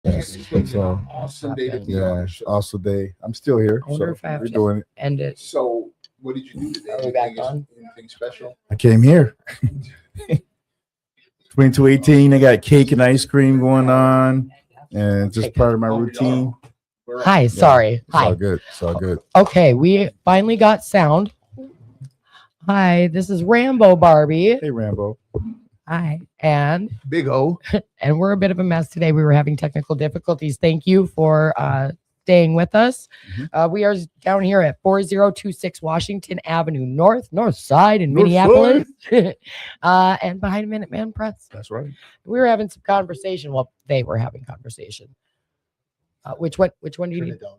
Yes. It's gonna be So an awesome day to be on yeah, the show. awesome day. I'm still here. I wonder So if I have we're to doing it. end it. So, what did you do today? Are we back Anything- on? Anything special? I came here. 2218, they got cake and ice cream going on. And it's just part of my routine. We're Hi, on. sorry. It's all Hi. good. It's all good. Okay, we finally got sound. Hi, this is Rambo Barbie. Hey Rambo. Hi, and Big O. we're a bit of a mess today. We were having technical difficulties. Thank you for staying with us. We are down here at 4026 Washington Avenue North Side in North Minneapolis, and behind Minuteman Press. That's right. We were having some conversation. Well, they were having conversation. Which one do you Turn need? it down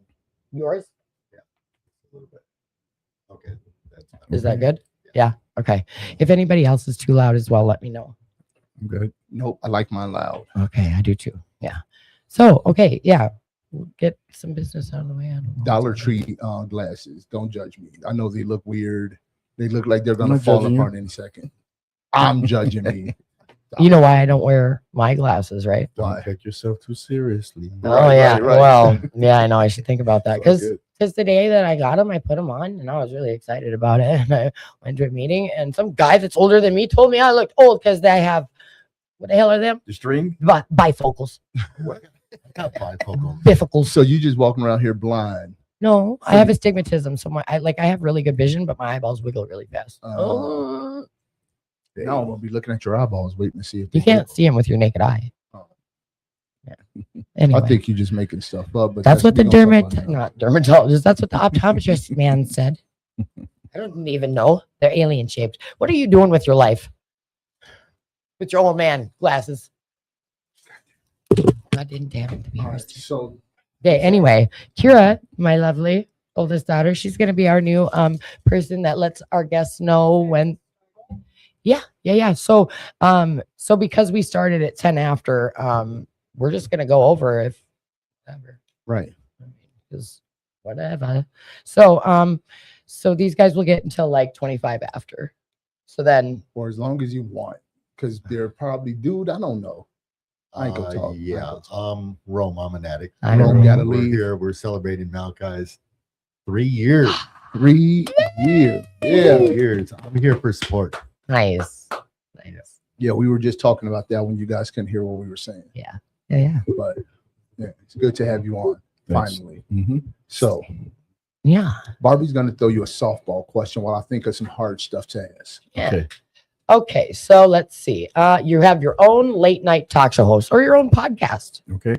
Yours? a little bit. Okay. That's fine. Is that good? Yeah. Okay. If anybody else is too loud as well, let me know. I'm good. Nope, I like mine loud. Okay, I do too. Yeah. So, okay, yeah. We'll get some business out of the way. I don't know. Dollar Tree glasses. Don't judge me. I know they look weird. They look like they're I'm gonna not fall judging you. apart any second. I'm judging me. You know why I don't wear my glasses, right? Don't Why? take yourself too seriously. Oh yeah. right, right. Well, yeah, I know. I should think about that It's all because good. the day that I got them, I put them on and I was really excited about it. And I went to a meeting and some guy that's older than me told me I looked old because they have what the hell are them? The string? Bifocals, Got bifocal. bifocals. So you just walking around here blind. No, I have astigmatism. So I have really good vision, but my eyeballs wiggle really fast. Now I'm gonna be looking at your eyeballs, waiting to see if You they can't do. see them with your naked eye. Oh. Yeah. Anyway, I think you're just making stuff up. But that's what the we gonna talk about that. not dermatologist. That's what the optometrist man said. I don't even know. They're alien shaped. What are you doing with your life? With your old man glasses. God didn't damn it to be All right, yours. so Okay. Anyway, Kira, my lovely oldest daughter, she's gonna be our new person that lets our guests know when. Yeah. So because we started at 10 after, we're just gonna go over if ever. right. Because whatever. So these guys will get until like 25 after. So then Or as long as you want, because they're probably, dude, I don't know. I ain't gonna talk. I ain't Yeah. gonna talk. Rome, I'm an addict. I don't Rome know. gotta We're leave. here. We're celebrating Malachi's 3 years. 3 years. 3 Yeah. years. I'm here for support. nice. Yeah, we were just talking about that when you guys couldn't hear what we were saying. Yeah. But yeah, it's good to have you on Thanks. finally. Mm-hmm. So Yeah. Barbie's gonna throw you a softball question while I think of some hard stuff to ask. Yeah. Okay. Okay. So let's see. You have your own late night talk show host or your own podcast. Okay.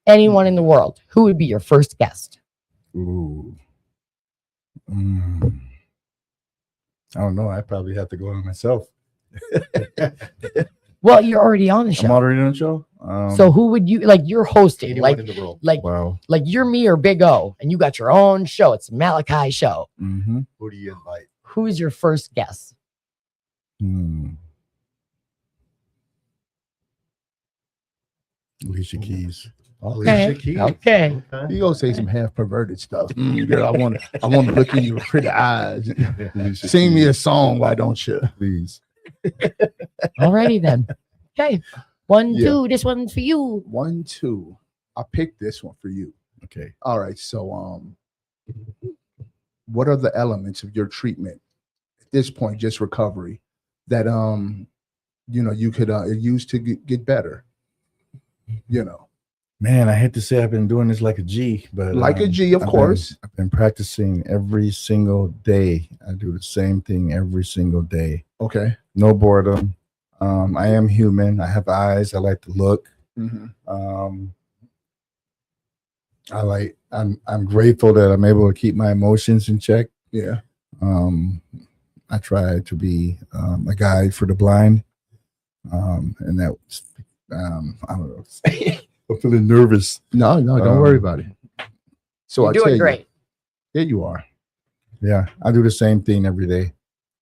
Anyone in the world, who would be your first guest? Ooh. Mm. I don't know. I probably have to go on myself. Well, you're already on the show. I'm already on the show. So who would you like? You're hosting, Anyone like in the world. Wow. like you're me or Big O, and you got your own show. It's a Malachi show. Mm-hmm. Who do you invite? Who is your first guest? Alicia Keys. Okay. Alicia Keys. Okay. You gonna say some half perverted stuff. Girl, I want to look in your pretty eyes. Alicia Sing me Keys, a song, why don't you? please. Alrighty then. Okay. 1, Yeah. 2. This one's for you. 1, 2. I picked this one for you. Okay. All right. So what are the elements of your treatment at this point, just recovery, that you could use to get better? Man, I hate to say I've been doing this like a G, but Like a G, of I've course. I've been practicing every single day. I do the same thing every single day. Okay. No boredom. I am human. I have eyes. I like to look. Mm-hmm. I'm grateful that I'm able to keep my emotions in check. Yeah. I try to be a guide for the blind. And that was, I don't know. I'm feeling nervous. No, don't worry about it. So You're I tell doing you, great. there you are. Yeah, I do the same thing every day,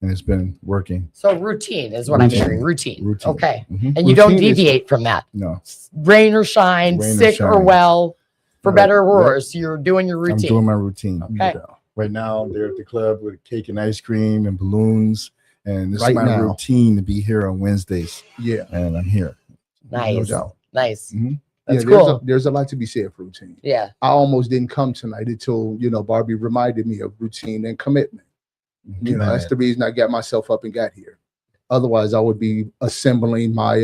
and it's been working. So routine is what I'm Routine. hearing. Routine. Routine. Okay. Mhm. And you don't Routine is- deviate from that. No, Rain or shine, Rain or sick or shine. well, for Right, better or right. worse, you're doing your I'm routine. doing my routine. Okay. Right now, they're at the club with cake and ice cream and balloons, and this Right is my now. routine to be here on Wednesdays, Yeah. and I'm here. Nice. No doubt. Nice. Mhm. That's there's cool. there's a lot to be said for routine. Yeah. I almost didn't come tonight until Barbie reminded me of routine and commitment. That's the reason I got myself up and got here. Otherwise, I would be assembling my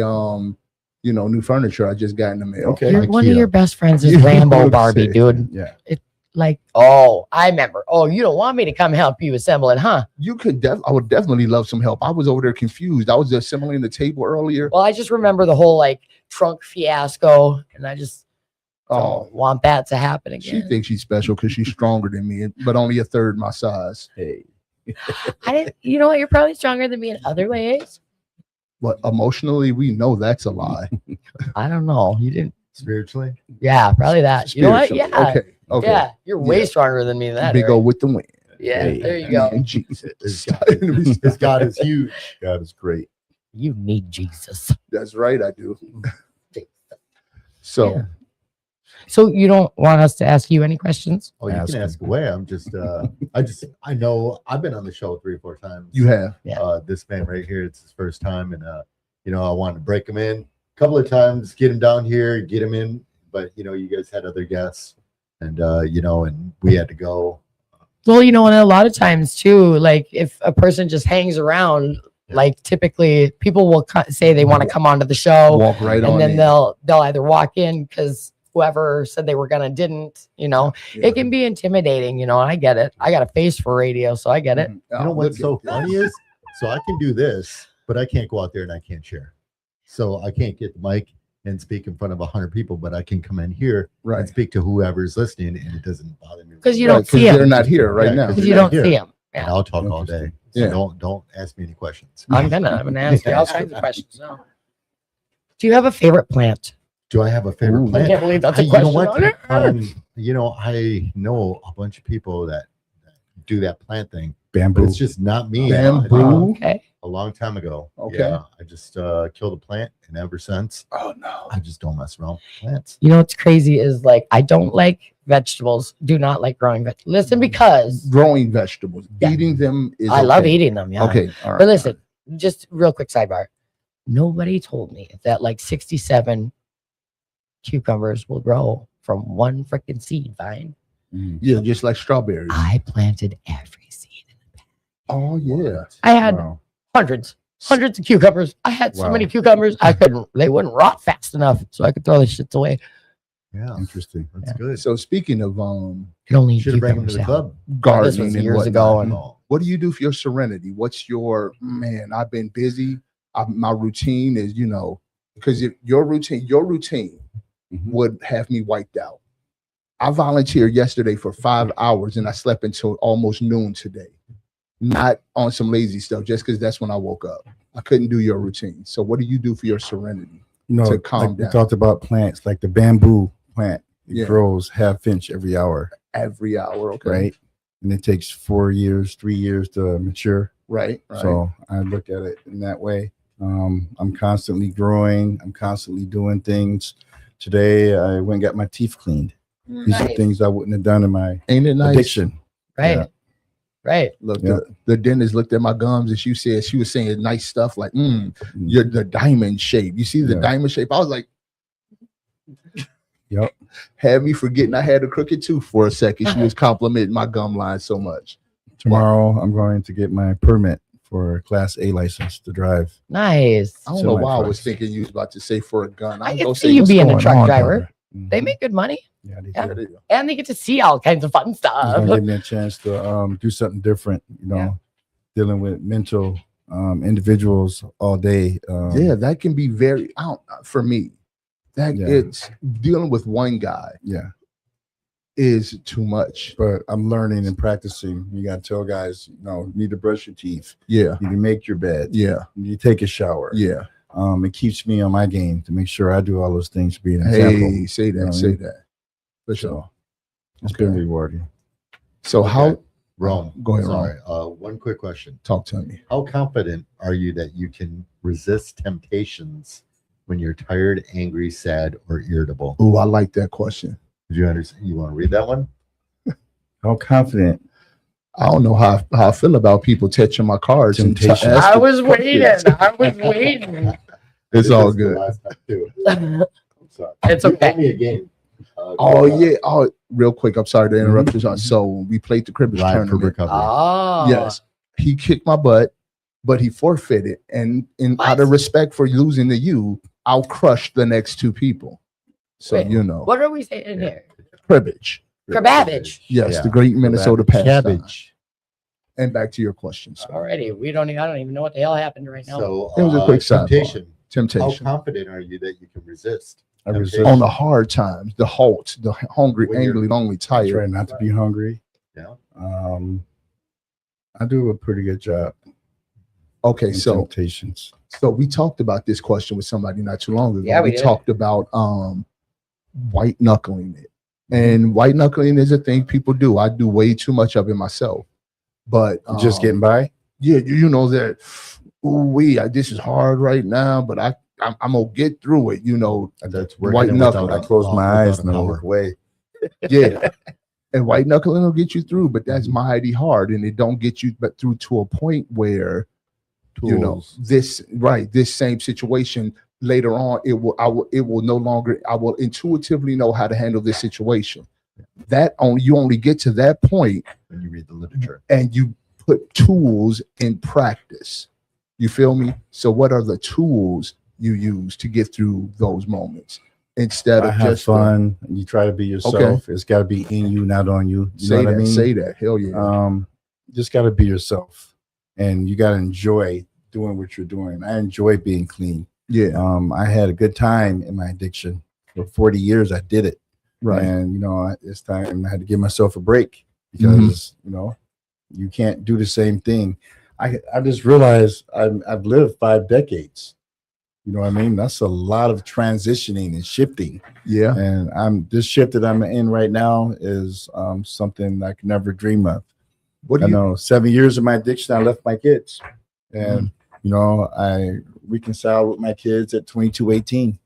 new furniture I just got in the mail. Okay. One of IKEA. your best friends is You know Rambo what I'm Barbie, saying. dude. Yeah. Like, oh, I remember. Oh, you don't want me to come help you assemble it, huh? I would definitely love some help. I was over there confused. I was assembling the table earlier. Well, I just remember the whole like trunk fiasco, and I just Oh, don't want that to happen she again. thinks she's special because she's stronger than me, but only a third my size. Hey. I didn't. You know what? You're probably stronger than me in other ways. But emotionally, we know that's a lie. I don't know. You didn't. Spiritually, Yeah, probably that. You know what? Spiritually. Yeah. Okay. Okay. Yeah, you're way Yeah. stronger than me in that. Big area. O with the win. Yeah, Hey. there you go. And Jesus. his God is huge. God is great. You need Jesus. That's right, I do. So Yeah. So you don't want us to ask you any questions? Oh, you Ask can him. ask away. I'm just, I know I've been on the show 3 or 4 times. you have. This man right here, it's his first time, and I wanted to break him in a couple of times, get him down here, get him in, but you guys had other guests, and and we had to go. Well, and a lot of times too, like if a person just hangs around, like typically people will say they want to come onto the show, Walk right on and then in. they'll either walk in because whoever said they were gonna didn't. Yeah. It can be intimidating. And I get it. I got a face for radio, so I get it. Oh, You know what's so look at funny is, so I can do this, but I can't go out there and I can't share. So I can't get the mic and speak in front of 100 people, but I can come in here Right. and speak to whoever's listening, and it doesn't bother me. 'Cause you Right, don't see they're them. not here right Yeah, now. 'cause Because you You're don't not see here. them. And I'll talk all day. So Yeah. don't ask me any questions. I'm gonna ask you all kinds of questions now. Do you have a favorite plant? Do I have a favorite Ooh. I plant? can't believe that's a You question. know what? on it. I know a bunch of people that do that plant thing, but Bamboo. it's just not me. Bamboo. Okay. A long time ago. Okay. Yeah, I just killed a plant, and ever since, Oh no. I just don't mess around with plants. What's crazy is like I don't like vegetables. Do not like growing vegetables. Listen, because Growing vegetables. Yeah. Eating them is I love okay. eating them. Yeah. Okay. All right. But listen, just real quick sidebar. Nobody told me that like 67 cucumbers will grow from one freaking seed vine. Yeah, just like strawberries. I planted every seed. Oh yeah. I had Wow. hundreds of cucumbers. I had so Wow. many cucumbers, they wouldn't rot fast enough, so I could throw the shits away. Yeah, Interesting. that's good. So speaking of Could only eat Should have bring him cucumber to the salad. club. gardening This was and years whatnot, ago, and what do you do for your serenity? What's your I've been busy. My routine is, because if your routine Mhm. would have me wiped out. I volunteered yesterday for 5 hours and I slept until almost noon today. Not on some lazy stuff, just because that's when I woke up. I couldn't do your routine. So what do you do for your serenity? To calm like down. we talked about plants, like the bamboo plant. It Yeah. grows half inch every hour, Every hour, okay. right? And it takes 4 years, 3 years to mature. Right. So I look at it in that way. I'm constantly growing. I'm constantly doing things. Today, I went and got my teeth cleaned. These are Nice. things I wouldn't have done in my Ain't it nice? addiction. Right. Yeah. Right. Look, Yeah. the dentist looked at my gums and she was saying nice stuff like, you're the diamond shape. You see the Yeah. diamond shape? I was like, Yep. had me forgetting I had a crooked tooth for a second. She was complimenting my gum line so much. Tomorrow, I'm going to get my permit for a Class A license to drive. Nice. I don't know why I Semi-trucks. was thinking you was about to say for a gun. I I'm can gonna see say you what's being a going truck on, driver. brother? They make good money Yeah, they Yeah. do. Yeah, they do. and they get to see all kinds of fun It's stuff. gonna give me a chance to do something different, dealing with mental individuals all day. Yeah, that can be very for me. That Yeah. it's dealing with one guy Yeah. is too much. But I'm learning and practicing. You gotta tell guys, you need to brush your teeth. Yeah, You need to make your bed. yeah, You take a shower. yeah. It keeps me on my game to make sure I do all those things to be an example. Hey, say that, You know, say that. For sure. So it's been Okay. rewarding. So Okay. how? Wrong. Go ahead, Sorry. One quick question. Talk to me. How confident are you that you can resist temptations when you're tired, angry, sad, or irritable? Oh, I like that question. Did you understand? You want to read that one? How confident? I don't know how I feel about people touching my cards. And Temptation. asking I was waiting. questions. I was waiting. It's all This is the good. last time, too. Sorry. It's You okay. owe me a game. Oh yeah. Oh, real quick. I'm sorry to interrupt you. So we played the cribbage Ride for tournament. recovery. Oh. Yes, he kicked my butt, but he forfeited, and out What? of respect for losing to you, I'll crush the next two people. So Wait, you know, What are we saying here? cribbage. Cabbage. Yes, Yeah. the great Minnesota pastime. Cabbage. And back to your question. So Already, I don't even know what the hell happened right now. So It was a quick sidebar. temptation. How temptation confident are you that you can resist? I resist. Temptation. on the hard times, the halt, the hungry, When you're- angry, lonely, I tired. try not to be hungry. Yeah. I do a pretty good job. Okay, in so temptations. we talked about this question with somebody not too long ago. Yeah, we we did. talked about white knuckling it. And white knuckling is a thing people do. I do way too much of it myself. But Just getting by. yeah, you know that this is hard right now, but I'm gonna get through it, you know. That's White working knuckle. without I close my eyes without and I power. look away. Yeah. And white knuckling will get you through, but that's mighty hard, and it don't get you but through to a point where you know Tools. this same situation later on it will no longer, I will intuitively know how to handle this situation. You only get to that point When you read the literature. and you put tools in practice. You feel me? So what are the tools you use to get through those moments instead I of have just fun. You try to be yourself. It's got to be in you, not on you. You say know that, what I mean? say that. Hell yeah. Just got to be yourself, and you got to enjoy doing what you're doing. I enjoy being clean. Yeah. I had a good time in my addiction for 40 years. I did it, Right. and it's time. I had to give myself a break because you can't do the same thing. I just realized I've lived 5 decades. You know what I mean? That's a lot of transitioning and shifting. Yeah. And this shift that I'm in right now is something I could never dream of. What I do you know 7 years of my addiction, I left my kids. And, I reconciled with my kids at 22, 18.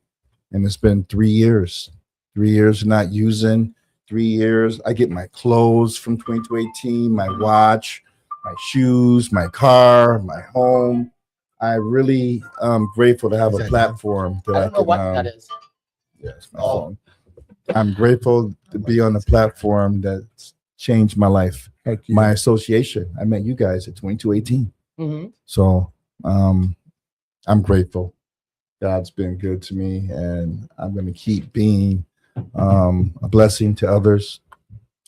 And it's been 3 years. 3 years of not using. 3 years. I get my clothes from 22, 18, my watch, my shoes, my car, my home. I really am grateful to have Is a that platform that I I don't know can. what that is. Yes, my phone. I'm grateful to be on a platform that's changed my life. heck yeah. My association. I met you guys at 2218. Mm-hmm. So I'm grateful. God's been good to me, and I'm going to keep being a blessing to others.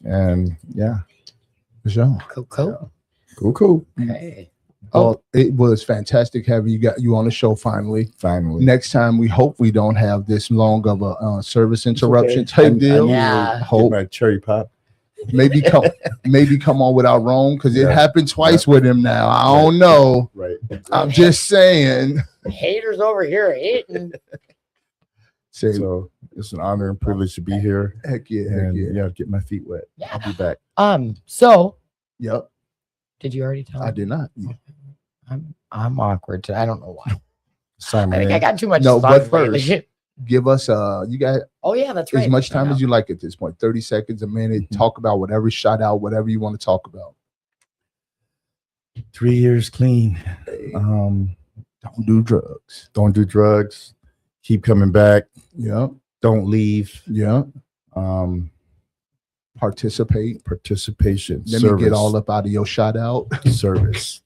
And yeah, For sure. Cool. cool. Hey. Well, it was fantastic having you on the show finally. Finally. Next time, we hope we don't have this long of a service interruption It's okay. type deal. Yeah. Get Hope my cherry pop. maybe come on without Rome because it Yeah. happened twice with him now. I don't know. Right. I'm just saying. Haters over here hating. Say, So it's an honor and privilege to be here. heck yeah, heck And yeah. get my feet wet. I'll be back. So Yep, did you already tell I me? did not. I'm awkward. I don't know why. Simon. I think I got too much No, stuff but lately. first, give us you got Oh yeah, that's right. as much time as you like at this point. 30 seconds, a minute. Mhm. Talk about whatever, shout out whatever you want to talk about. 3 years clean. Don't do drugs. Don't do drugs. Keep coming back. Yeah, Don't leave. yeah. Participate. Participation. Let service. me get all up out of your shout out. Service.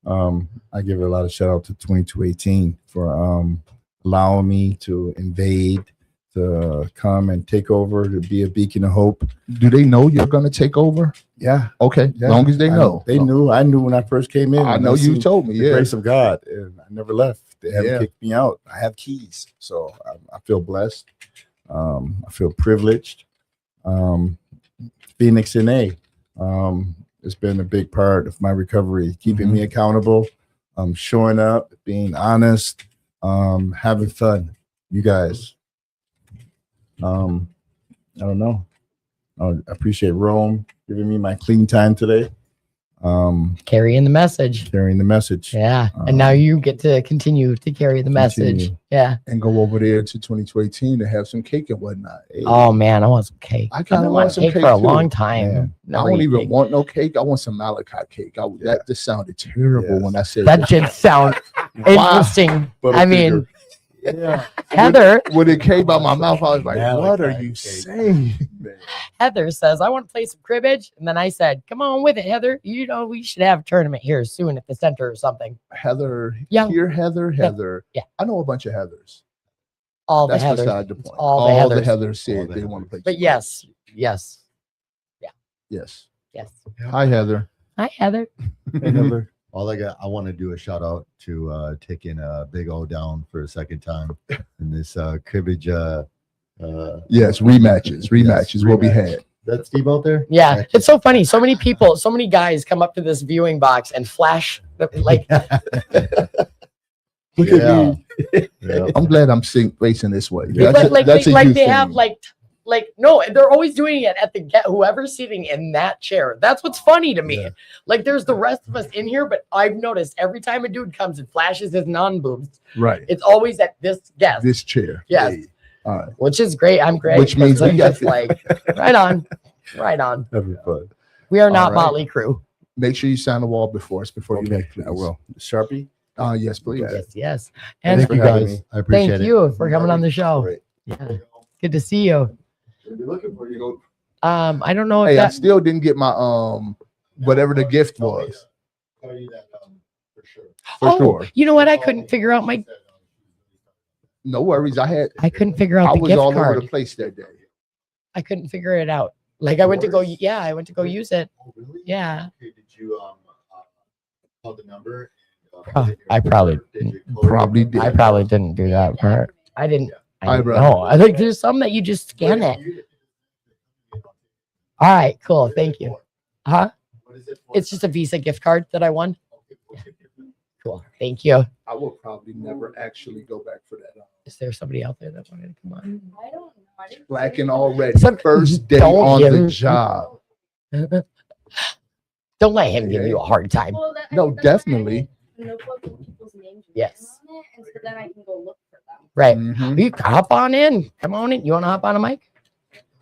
I give a lot of shout out to 2218 for allowing me to invade, to come and take over, to be a beacon of hope. Do they know you're gonna take over? Yeah. Okay, Yeah. long as they know. They knew. I knew when I first came in. I and know you seen told me. the Yeah. grace of God, and I never left. They haven't Yeah. kicked me out. I have keys, so I feel blessed. I feel privileged. Phoenix NA, it's been a big part of my recovery, keeping me accountable, showing up, being honest, having fun. You guys, I don't know. I appreciate Rome giving me my clean time today. Carrying the message. Carrying the message. Yeah. And now you get to continue to carry the message. Continue. Yeah. And go over there to 2218 to have some cake and whatnot. Hey, Oh man, I want some cake. I I've kinda been want wanting some cake cake for a too. long time. Yeah. I Never don't eat even cake. want no cake. I want some Malachi cake. Yeah. That just sounded terrible Yes. when I said That did sound interesting. I mean, Yeah. Heather When it came out my mouth, I was like, Malachi what are you cake. saying? man? Heather says, I want to play some cribbage. And then I said, come on with it, Heather. You know, we should have a tournament here soon at the center or something. Heather, Yeah. here, Heather. Yeah. I know a bunch of Heathers. All the That's Heathers. beside the point. all the the Heathers. Heathers All said the they want to Heathers. play. But some yes. Yes. Hi, Hi, Heather. Heather. Hey, Heather. I want to do a shout out to taking Big O down for a second time in this cribbage. Yes, rematches will be rematch. had. That's Steve out there. Yeah. It's so funny. So many people, so many guys come up to this viewing box and flash like Look Yeah. at me. Yeah. I'm glad I'm facing this way. Like, That's a- like, that's they, a like huge they have thing. like no, they're always doing it at the get whoever's sitting in that chair. That's what's funny to me. Yeah. Like there's the rest of us in here, but I've noticed every time a dude comes and flashes his non-boobs, right. it's always at this guest. This chair. Yes. Hey. All right. Which is great. I'm great. Which means because we I'm got just like right on. Right on. Having fun. We are not All right. Motley Crew. Make sure you sign the wall before you Okay, leave, please. I will. Sharpie. Yes, please. Okay. Yes, yes. Thanks And for Thank you having guys. me. I appreciate thank it. you for coming on the show. Great. Yeah. Good to see you. We'll be looking for you. I don't know if Hey, I that still didn't get my whatever the gift was. Tell you that for sure. For sure. you know what? I couldn't figure out my No worries. I couldn't figure out the was gift all over card. the place that day. I couldn't figure it out. Like I went to go use it. Oh, really? Yeah. Okay, did you call the number? I probably Probably did. I probably didn't do that part. I didn't. Hi, didn't brother. know. I think there's some that you just scan it. All right, cool. Thank you. Huh? What is it for? It's just a Visa gift card that I won. Cool. Thank you. I will probably never actually go back for that. Is there somebody out there that wanted to come on? I don't know. I didn't Blacking already. Some- First day Don't on give the him- job. Don't let him give you a hard time. Well, that, No, that's why I definitely. make a notebook with people's names Yes. on it, and so then I can go look for them. Right. Mhm. You can hop on in. Come on in. You want to hop on a mic?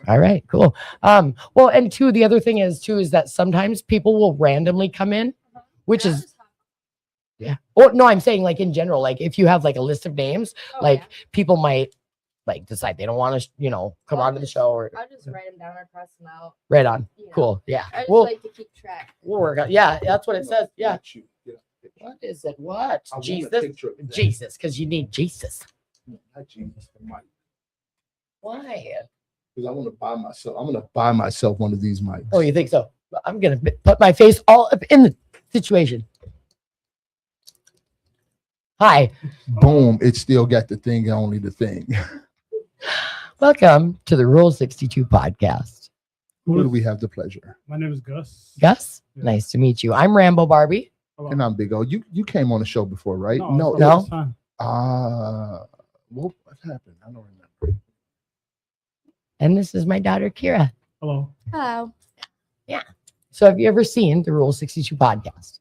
All right, cool. Well, and two, the other thing is that sometimes people will randomly come in, which And I'll is just hop- yeah. Or no, I'm saying like in general, like if you have like a list of names, oh, like yeah. people might like decide they don't want to, come Well, onto the show or I'll just write them down or cross them out. right on. you know. Cool. Yeah. I just We'll like to keep track. we'll work on. Yeah, that's what it says. Yeah. Not you. Get a picture. What is it? What? I want a Jesus. picture of that. Jesus, because you need Jesus. Not Jesus, the mic. Why? Because I want to buy myself. I'm gonna buy myself one of these mics. Oh, you think so? I'm gonna put my face all up in the situation. Hi, Boom! It still got the thing, and only the thing. welcome to the Rule 62 podcast. Who do we have the pleasure? My name is Gus. Gus, Yeah. nice to meet you. I'm Rambo Barbie. Hello. And I'm Big O. You came on the show before, right? No, No. it's fine. What happened? I don't remember. And this is my daughter, Kira. Hello. Hello. So have you ever seen the Rule 62 podcast?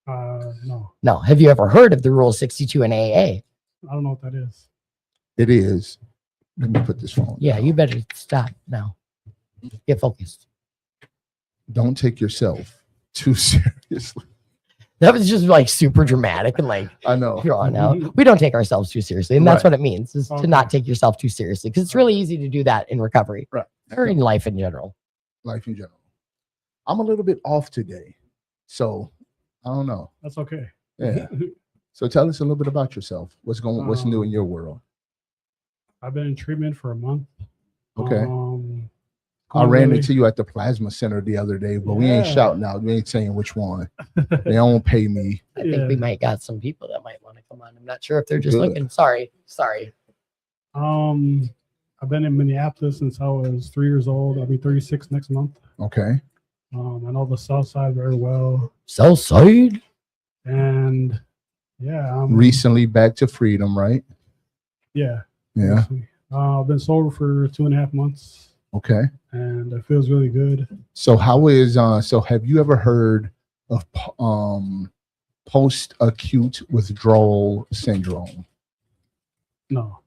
No, No. Have you ever heard of the Rule 62 in AA? I don't know what that is. It is. Let me put this phone. Yeah, down. you better stop now. Get focused. Don't take yourself too seriously. That was just like super dramatic and like I know. drawn out. We don't take ourselves too seriously. And that's Right. what it means is to Okay. not take yourself too seriously. Because it's really easy to do that in recovery Right. or in life in general. Life in general. I'm a little bit off today, so I don't know. That's okay. Yeah. So tell us a little bit about yourself. What's new in your world? I've been in treatment for a month. Okay. I going ran really- into you at the plasma center the other day, but we ain't Yeah. shouting out. We ain't saying which one. They don't pay me. I think we Yeah. might got some people that might want to come on. I'm not sure if they're just Good. looking. Sorry. I've been in Minneapolis since I was 3 years old. I'll be 36 next month. Okay. I know the South Side very well, Southside. and yeah, Recently back to freedom, right? yeah. Yeah. recently. I've been sober for 2.5 months, Okay. and it feels really good. So so have you ever heard of post-acute withdrawal syndrome? No,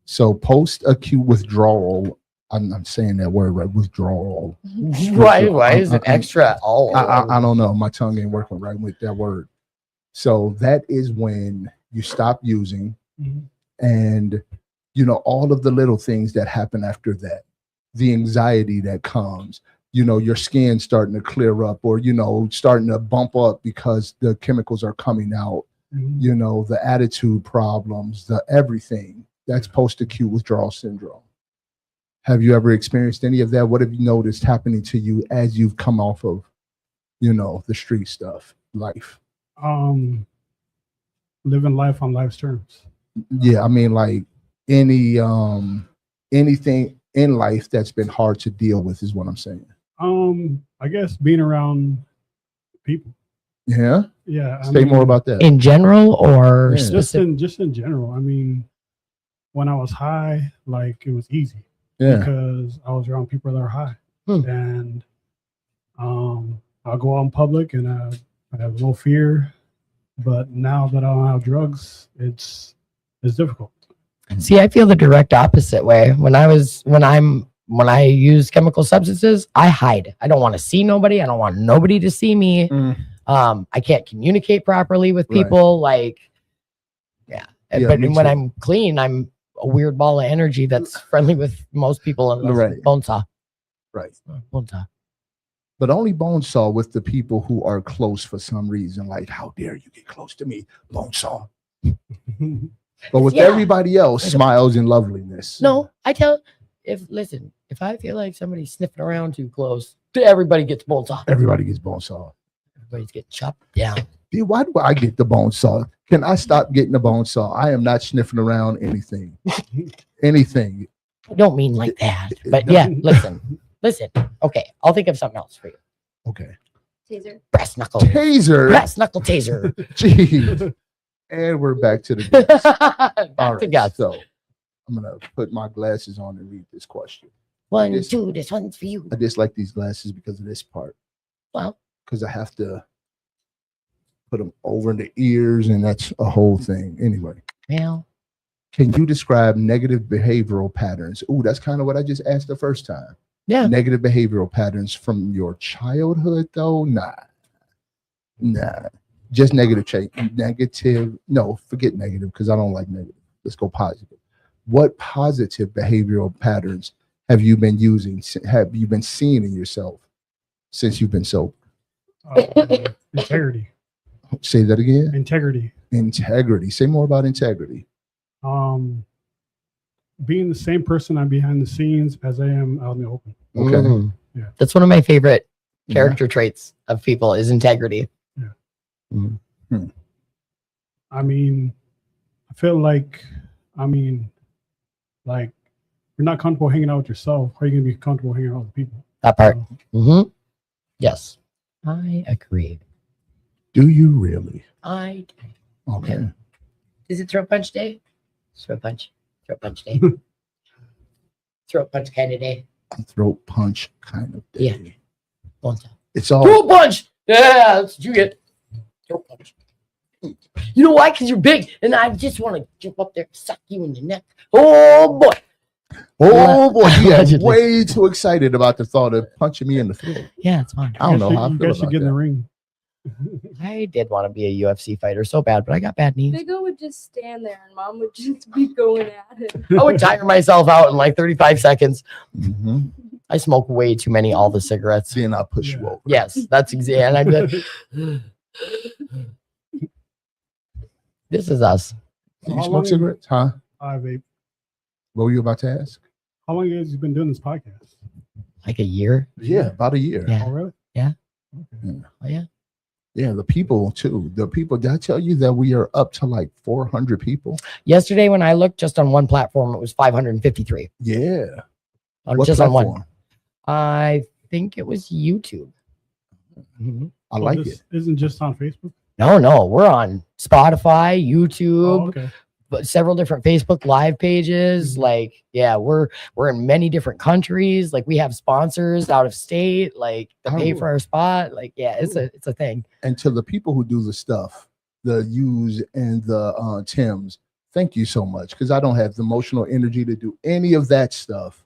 So post-acute withdrawal, I'm saying that word right, withdrawal. Why is it extra? Oh, I don't know. My tongue ain't working right with that word. So that is when you stop using Mhm. And, you know, all of the little things that happen after that, the anxiety that comes, you know, your skin starting to clear up or, you know, starting to bump up because the chemicals are coming out, you know, the attitude problems, the everything that's post-acute withdrawal syndrome. Have you ever experienced any of that? What have you noticed happening to you as you've come off of, you know, the street stuff, life? Living life on life's terms. Yeah, I mean, like anything in life that's been hard to deal with is what I'm saying. I guess being around people. Yeah. Yeah. Say more about that. In general or Yeah. just in general. I mean, when I was high, like it was easy Yeah. because I was around people that are high, Hmm. and I'll go out in public and I have no fear. But now that I don't have drugs, it's difficult. See, I feel the direct opposite way. When I use chemical substances, I hide. I don't want to see nobody. I don't want nobody to see me. I can't communicate properly with Right. people. Like, yeah. Yeah, But me when too. I'm clean, I'm a weird ball of energy that's friendly with most people unless Right. bone saw. Right. Bone saw. But only Bonesaw with the people who are close for some reason. Like, how dare you get close to me, Bonesaw? But with Yeah. everybody else, smiles and loveliness. No, listen, if I feel like somebody's sniffing around too close, everybody gets bone saw. Everybody gets Bonesaw. Everybody's getting chopped down. Dude, why do I get the Bonesaw? Can I stop getting the Bonesaw? I am not sniffing around anything. Anything. I don't mean like that. But yeah, listen. Okay, I'll think of something else for you. Okay. Taser. Brass knuckle. Taser. Brass knuckle taser. Jeez. And we're back to the guts. Back All to right, guts. so I'm gonna put my glasses on and read this question. 1, Yes. 2, this one's for you. I dislike these glasses because of this part. Well, Because I have to put them over the ears, and that's a whole thing. Anyway, well, can you describe negative behavioral patterns? Ooh, that's kind of what I just asked the first time. yeah. Negative behavioral patterns from your childhood, though? Nah. Just negative. No, forget negative because I don't like negative. Let's go positive. What positive behavioral patterns have you been using? Have you been seeing in yourself since you've been sober? Integrity. Say that again. Integrity. Integrity. Say more about integrity. Being the same person I'm behind the scenes as I am out in the open. Okay. Mhm. Yeah. That's one of my favorite character traits of people is integrity. I mean, I feel like, like you're not comfortable hanging out with yourself. How are you going to be comfortable hanging out with people? That part. So, Yes. I agree. Do you really? Is Okay. it throat punch day? Throat punch. Throat punch day. Throat punch kind of day. Throat punch kind of day. Yeah. One time. It's all Throat punch. Yeah, that's what you get. Throat punch. You know why? Because you're big, and I just want to jump up there, and suck you in the neck. Oh boy. oh boy, he is Allegedly. way too excited about the thought of punching me in the throat. Yeah, it's fine. I don't know how I You feel guys should about get in the that. ring. I did want to be a UFC fighter so bad, but I got bad knees. Bigo would just stand there and mom would just be going at it. I would tire myself out in like 35 seconds. Mhm. I smoke way too many all the cigarettes. Then I'll push you Yeah. over. Yes, that's exactly. And I'd be like, this is us. Do you How smoke long- cigarettes? Huh? I vape. What were you about to ask? How long have you been doing this podcast? Like a year. Yeah, about a year. Yeah. Oh, really? Oh, yeah. Yeah, the people too. The people, did I tell you that we are up to like 400 people? Yesterday, when I looked just on one platform, it was 553. Yeah. Just on one. platform? I think it was YouTube. Mhm. I like this it. Isn't just on Facebook. No, we're on Spotify, YouTube, Oh, okay. but several different Facebook live pages. Mhm. Like, yeah, we're in many different countries. Like, we have sponsors out of state, like to pay Oh. for our spot. Like, yeah, it's a thing. And to the people who do the stuff, the U's and the Tim's, thank you so much. Because I don't have the emotional energy to do any of that stuff.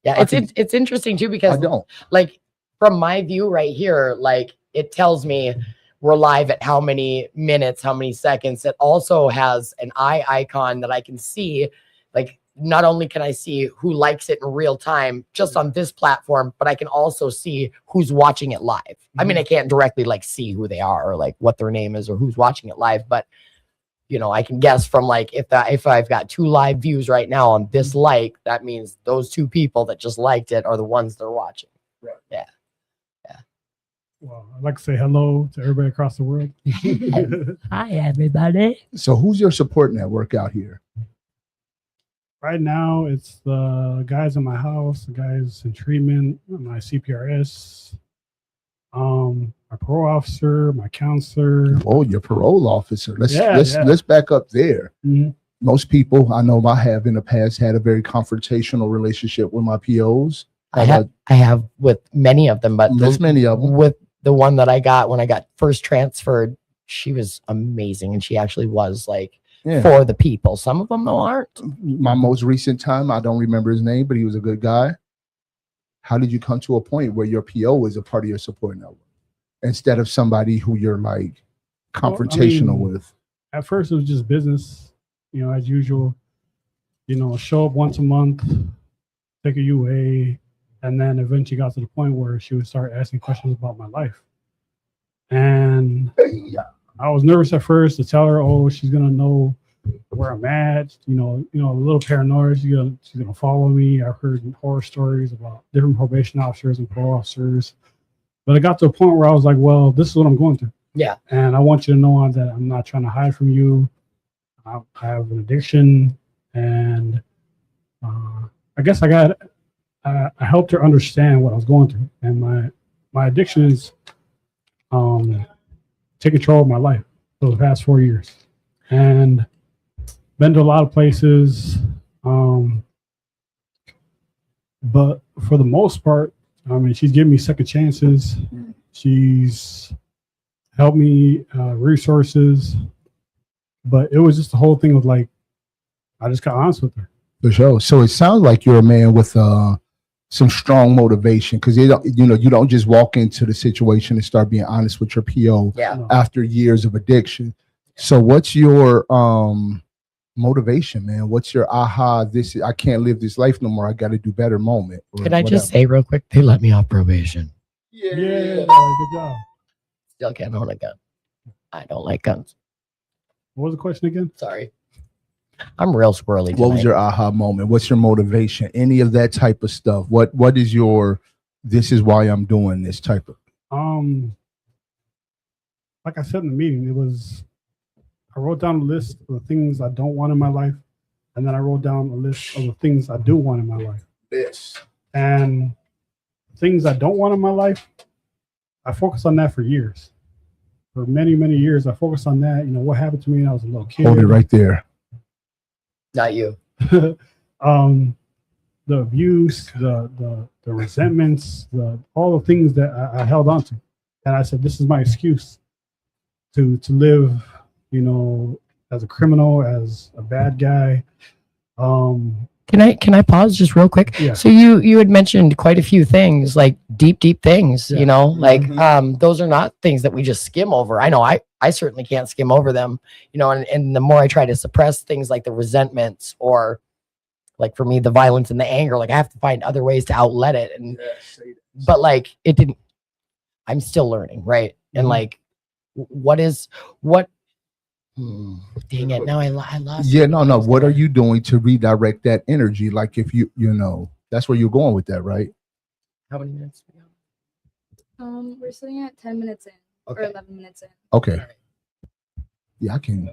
Yeah, I it's interesting too I because don't. like from my view right here, like it tells me we're live at how many minutes, how many seconds. It also has an eye icon that I can see. Like, not only can I see who likes it in real time just on this platform, but I can also see who's watching it live. I mean, I can't directly like see who they are or like what their name is or who's watching it live, but you know, I can guess from like if I've got 2 live views right now on this like, that means those 2 people that just liked it are the ones they're watching. Right. Yeah. Well, I'd like to say hello to everybody across the world. Hi, everybody. So who's your support network out here? Right now, it's the guys in my house, the guys in treatment, my CPRS, my parole officer, my counselor. Oh, your parole officer. Let's Yeah, yeah. let's back up there. Mhm. Most people I know I have in the past had a very confrontational relationship with my POs. I have with many of them, but There's many of them. with the one that I got when I got first transferred, she was amazing, and she actually was like Yeah. for the people. Some of them though aren't. My most recent time, I don't remember his name, but he was a good guy. How did you come to a point where your PO is a part of your support network instead of somebody who you're like confrontational with? At first, it was just business, you know, as usual. You know, show up once a month, take a UA, and then eventually got to the point where she would start asking questions about my life. And I was nervous at first to tell her, oh, she's gonna know where I'm at. You know, a little paranoid. She's gonna follow me. I've heard horror stories about different probation officers and parole officers. But I got to a point where I was like, well, this is what I'm going through. Yeah. And I want you to know that I'm not trying to hide from you. I have an addiction, and I guess I helped her understand what I was going through, and my addiction is take control of my life for the past 4 years, and been to a lot of places, but for the most part, I mean, she's given me second chances. She's helped me resources, but it was just the whole thing of like, I just got honest with her. For sure. So it sounds like you're a man with some strong motivation, because you don't just walk into the situation and start being honest with your PO Yeah. after years of addiction. So what's your motivation, man? What's your I can't live this life no more, I got to do better moment? Can I just say real quick, they let me off probation. Yeah, good job. Still can't own a gun. I don't like guns. What was the question again? Sorry. I'm real squirrely. What was tonight. your aha moment? What's your motivation? Any of that type of stuff? What is your, this is why I'm doing this type of? Like I said in the meeting, I wrote down a list of the things I don't want in my life, and then I wrote down a list of the things I do want in my life. This. And things I don't want in my life, I focused on that for years. For many, many years, I focused on that. You know, what happened to me when I was a little kid. Hold it right there. Not you. The abuse, the resentments, all the things that I held on to. And I said, this is my excuse to live, you know, as a criminal, as a bad guy. Can I pause just real quick? Yeah. So you had mentioned quite a few things, like deep things, Yeah. you know, like those are not things that we just skim over. I know I certainly can't skim over them, you know, and the more I try to suppress things like the resentments or like for me, the violence and the anger, like I have to find other ways to outlet it. And but like it didn't, I'm still learning, right? And like dang it, now I lost Yeah, it. no. What are you doing to redirect that energy? Like if you know, that's where you're going with that, right? How many minutes? We're sitting at 10 minutes in or Okay. 11 minutes in. Okay. Yeah, I can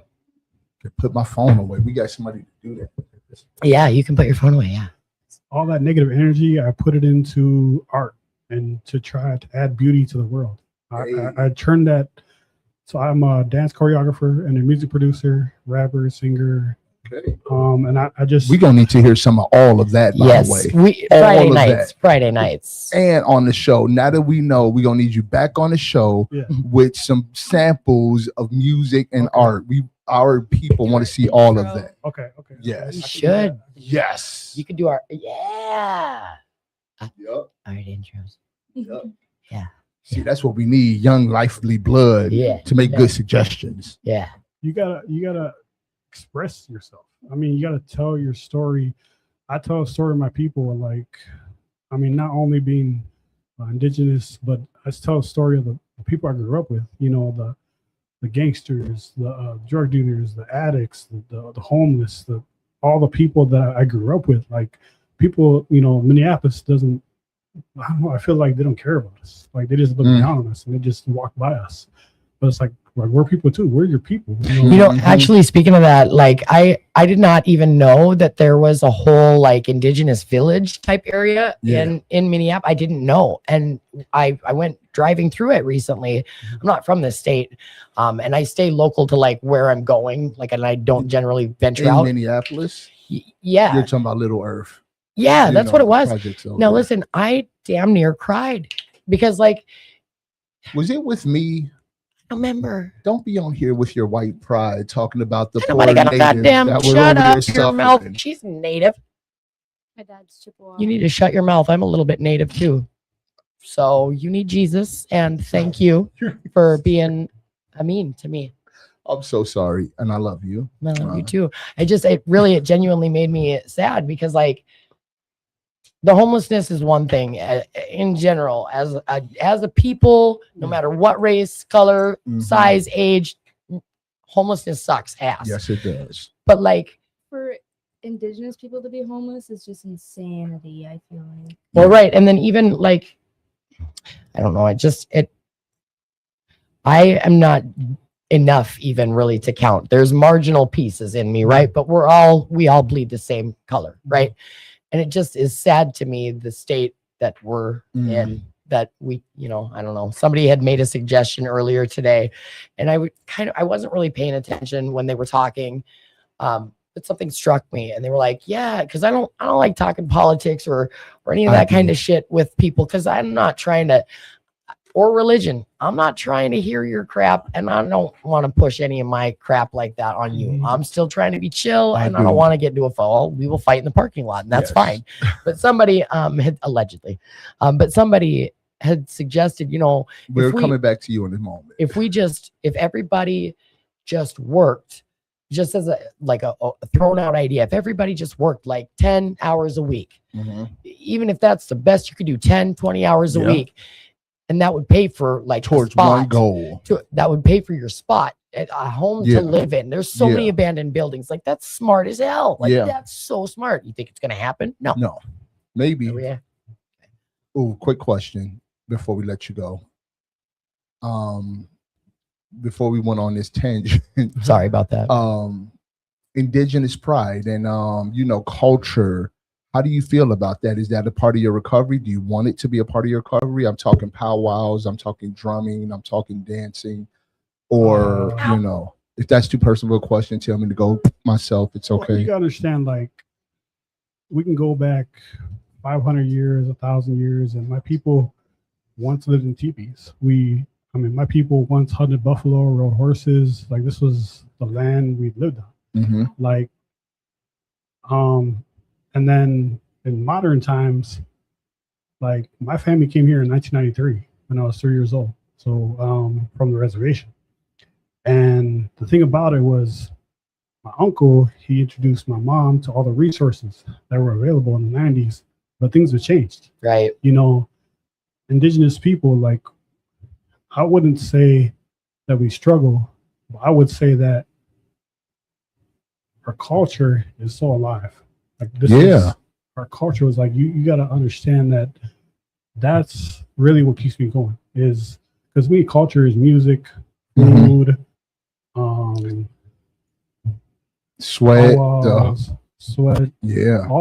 put my phone away. We got somebody to do that. Yeah, you can put your phone away. Yeah. All that negative energy, I put it into art and to try to add beauty to the world. I turned that. So I'm a dance choreographer and a music producer, rapper, singer. Okay. And I just, We're gonna need to hear some of all of that, by the way. Yes, All Friday of nights. that. Friday nights. And on the show, now that we know, we're gonna need you back on the show Yeah. with some samples of music and Okay. art. Our people want to see all of that. Okay. Yes. I can do Should. that. Yes. You could do our art Yep. intros. Yep. See, that's what we need, young, lively blood Yeah. to make Yeah. good suggestions. Yeah. You gotta express yourself. I mean, you gotta tell your story. I tell a story of my people, like, I mean, not only being indigenous, but I tell a story of the people I grew up with. You know, the gangsters, the drug dealers, the addicts, the homeless, all the people that I grew up with. Like, people, you know, Minneapolis doesn't. I don't know. I feel like they don't care about us. Like, they just look down on us and they just walk by us. But it's like we're people too. We're your people. You know, actually, speaking of that, like I did not even know that there was a whole like indigenous village type area in Minneapolis. I didn't know, and I went driving through it recently. I'm not from this state, and I stay local to like where I'm going. Like, and I don't generally venture In out. Minneapolis, Yeah, you're talking about Little Earth. yeah, You that's know, what it the was. projects over Now there. listen, I damn near cried because like Was it with me? I remember. Don't be on here with your white pride talking about the poor Nobody got a natives goddamn that were shut over up there your mouth. suffering. She's native. My dad's Chippewa. You need to shut your mouth. I'm a little bit native too. So you need Jesus, and thank you for being mean to me. I'm so sorry, and I love you. I love you too. It genuinely made me sad because like the homelessness is one thing in general as a people, no matter what race, color, size, age, homelessness sucks ass. Yes, it does. But like, For indigenous people to be homeless is just insanity, I feel like. well, right. And then even like, I don't know. I am not enough even really to count. There's marginal pieces in me, right? But we all bleed the same color, right? And it just is sad to me, the state that we're in, that we, you know, I don't know. Somebody had made a suggestion earlier today, and I wasn't really paying attention when they were talking. But something struck me, and they were like, yeah, because I don't like talking politics or any of that kind of shit with people, because I'm not trying to, or religion. I'm not trying to hear your crap, and I don't want to push any of my crap like that on you. I'm still trying to be chill, and I don't want to get into a fall. We will fight in the parking lot, and that's fine. But somebody had allegedly, but somebody had suggested, you know, We're coming back to you in a moment. if everybody just worked, just as a thrown out idea, if everybody just worked like 10 hours a week, even if that's the best you could do, 10, 20 hours a week, and that would pay for like Towards one goal. that would pay for your spot at a home to live in. There's so many abandoned buildings. Like, that's smart as hell. Like, that's so smart. You think it's going to happen? No. Maybe. Oh, yeah. Oh, quick question before we let you go. Before we went on this tangent. Sorry about that. Indigenous pride and you know, culture. How do you feel about that? Is that a part of your recovery? Do you want it to be a part of your recovery? I'm talking powwows, I'm talking drumming, I'm talking dancing, or you know, if that's too personal a question, tell me to go myself. It's okay. Well, you gotta understand, like, we can go back 500 years, 1,000 years, and my people once lived in teepees. My people once hunted buffalo, rode horses. Like, this was the land we lived on. Like, and then in modern times, like, my family came here in 1993 when I was 3 years old. So from the reservation. And the thing about it was, my uncle, he introduced my mom to all the resources that were available in the 90s, but things have changed. Right. You know, indigenous people, like, I wouldn't say that we struggle, but I would say that our culture is so alive. Like, our culture was like, you got to understand that that's really what keeps me going, is because me, culture is music, food, sweat, all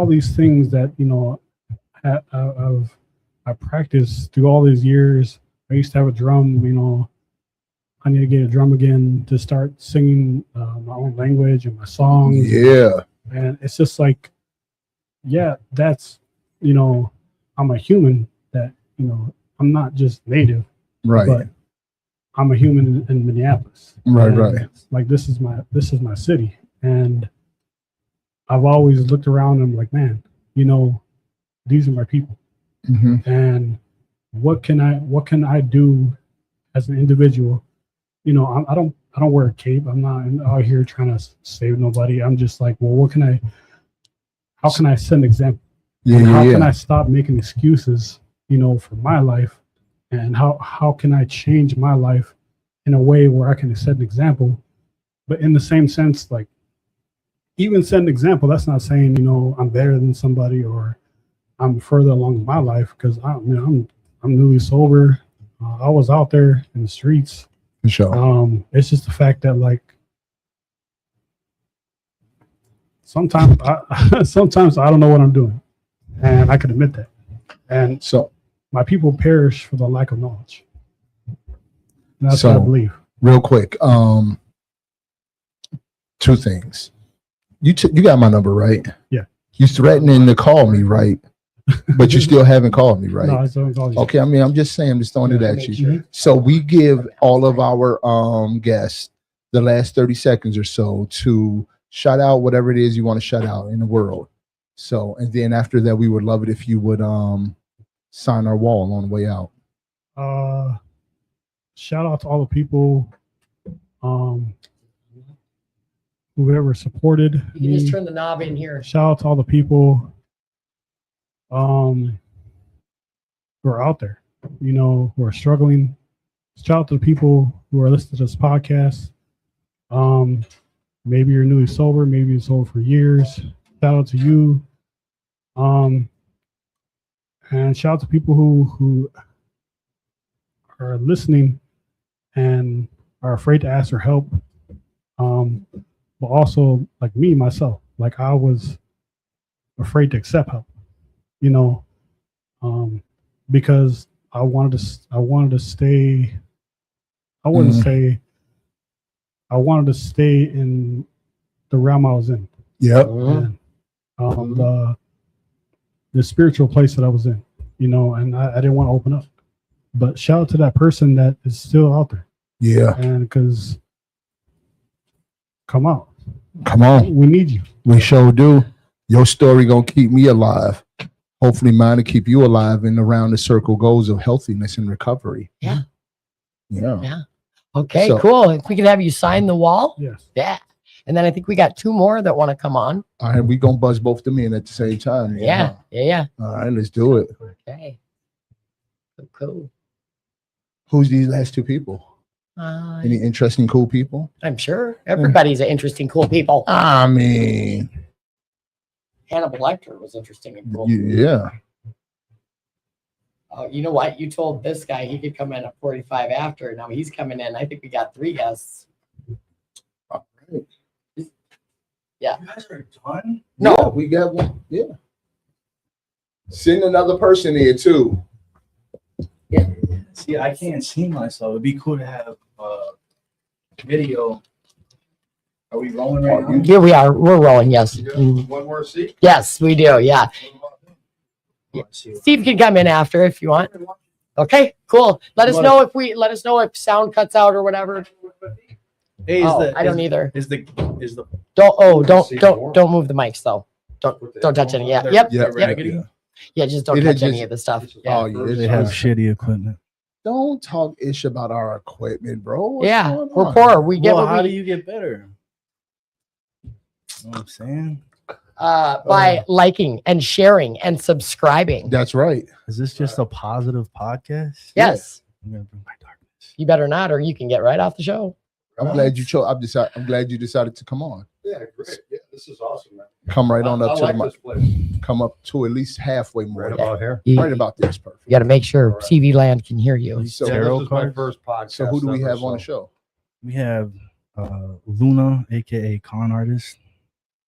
these things that, you know, I practiced through all these years. I used to have a drum, you know. I need to get a drum again to start singing my own language and my songs. And it's just like, that's, you know, I'm a human that, you know, I'm not just native, but I'm a human in Minneapolis. And like, this is my city. And I've always looked around and I'm like, man, you know, these are my people. And what can I do as an individual? You know, I don't wear a cape. I'm not out here trying to save nobody. I'm just like, well, how can I set an example? Yeah, And how yeah, can yeah. I stop making excuses, you know, for my life? And how can I change my life in a way where I can set an example? But in the same sense, like, even set an example, that's not saying, you know, I'm better than somebody or I'm further along in my life, because I'm newly sober. I was out there in the streets. For sure. It's just the fact that, like, sometimes I don't know what I'm doing, and I can admit that. And So my people perish for the lack of knowledge. And that's So- what I believe. real quick, two things. You got my number, right? Yeah. You threatening to call me, right? But you still haven't called me, right? No, I don't call you. Okay, I mean, I'm just saying, I'm just throwing it Yeah, at make you. sure. So we give all of our guests the last 30 seconds or so to shout out whatever it is you want to shout out in the world. So, and then after that, we would love it if you would sign our wall on the way out. Shout out to all the people whoever supported You can just me. turn the knob in here. Shout out to all the people who are out there, you know, who are struggling. Shout out to the people who are listening to this podcast. Maybe you're newly sober, maybe you're sober for years. Shout out to you. And shout out to people who are listening and are afraid to ask for help. But also, like me, myself, like I was afraid to accept help, you know, because I wanted to stay. I wouldn't say I wanted to stay in the realm I was in. Yep. And, the spiritual place that I was in, you know, and I didn't want to open up. But shout out to that person that is still out there. Yeah. And because come out. Come on. We need you. We sure do. Your story gonna keep me alive. Hopefully mine will keep you alive and around the circle goes of healthiness and recovery. Yeah. Yeah. Okay, So- cool. If we could have you sign the wall. Yes. Yeah. And then I think we got two more that want to come on. All right, we gonna buzz both them in at the same time. Yeah. All right, let's do it. Okay. Cool. Who's these last two people? Any interesting, cool people? I'm sure everybody's an interesting, cool people. I mean, Hannibal Lecter was interesting and cool. yeah. You know what? You told this guy he could come in at 45 after. Now he's coming in. I think we got 3 guests. Yeah. You guys are done? No. Yeah, we got one. Yeah. Send another person here too. See, I can't see myself. It'd be cool to have video. Are we rolling right now? Here we are. We're rolling. Yes. One more seat. Yes, we do. Yeah. Oh, I see. Steve can come in after if you want. Okay, cool. Let us know if sound cuts out or whatever. Hey, I don't either. Is the Don't move the mics though. Don't touch any. Yeah. Yep. Yeah. Yeah. Just don't It touch had any just- of the stuff. Oh, Yeah. yeah. They have shitty equipment. Don't talk ish about our equipment, bro. What's Yeah. going We're on? poor. We get Well, what how we do you get better? You know what I'm saying? by liking and sharing and subscribing. That's right. Is this just a positive podcast? Yes. I'm gonna bring my darkness. You better not, or you can get right off the show. I'm glad you chose. I'm glad you decided to come on. Yeah, great. Yeah, this is awesome, man. Come right on I up to like the mic. this place. Come up to at least halfway more. Right about here. You, Right about this, perfect. you got to make sure TV land can hear you. So, Tarot This is my cards? first podcast. so who do we ever, have on the so- show? We have Luna, aka Con Artist,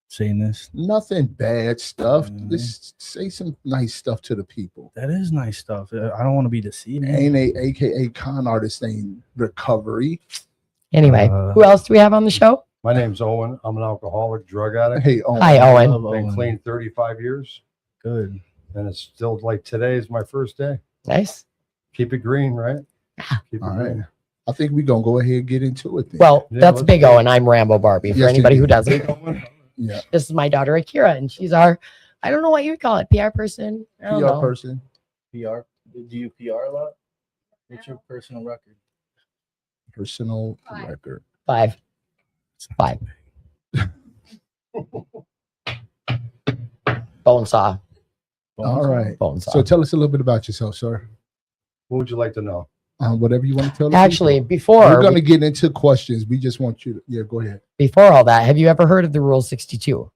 saying this. Nothing bad stuff. Mhm. Just say some nice stuff to the people. That is nice stuff. I don't want to be deceiving. Ain't a AKA con artist named Recovery. Anyway, who else do we have on the show? My name's Owen. I'm an alcoholic, drug addict. Hey, Owen. Hi, Owen. Love Been Owen. clean 35 years, Good. and it's still like today is my first day. Nice. Keep it green, right? Keep it All right. green. I think we're gonna go ahead and get into it then. Well, Yeah, that's let's Big go. O, and I'm Rambo Barbie. For Yes, anybody you who do. doesn't, yeah. this is my daughter Akira, and she's our, I don't know what you would call it, PR person. I don't PR know. person. PR. Do you PR a lot? What's your personal record? Personal record. 5. 5. Bone saw. All right. Bone saw. So tell us a little bit about yourself, sir. What would you like to know? Whatever you want to tell. the Actually, people. before we're going to get into questions. We just want you to, yeah, go ahead. before all that, have you ever heard of the Rule 62?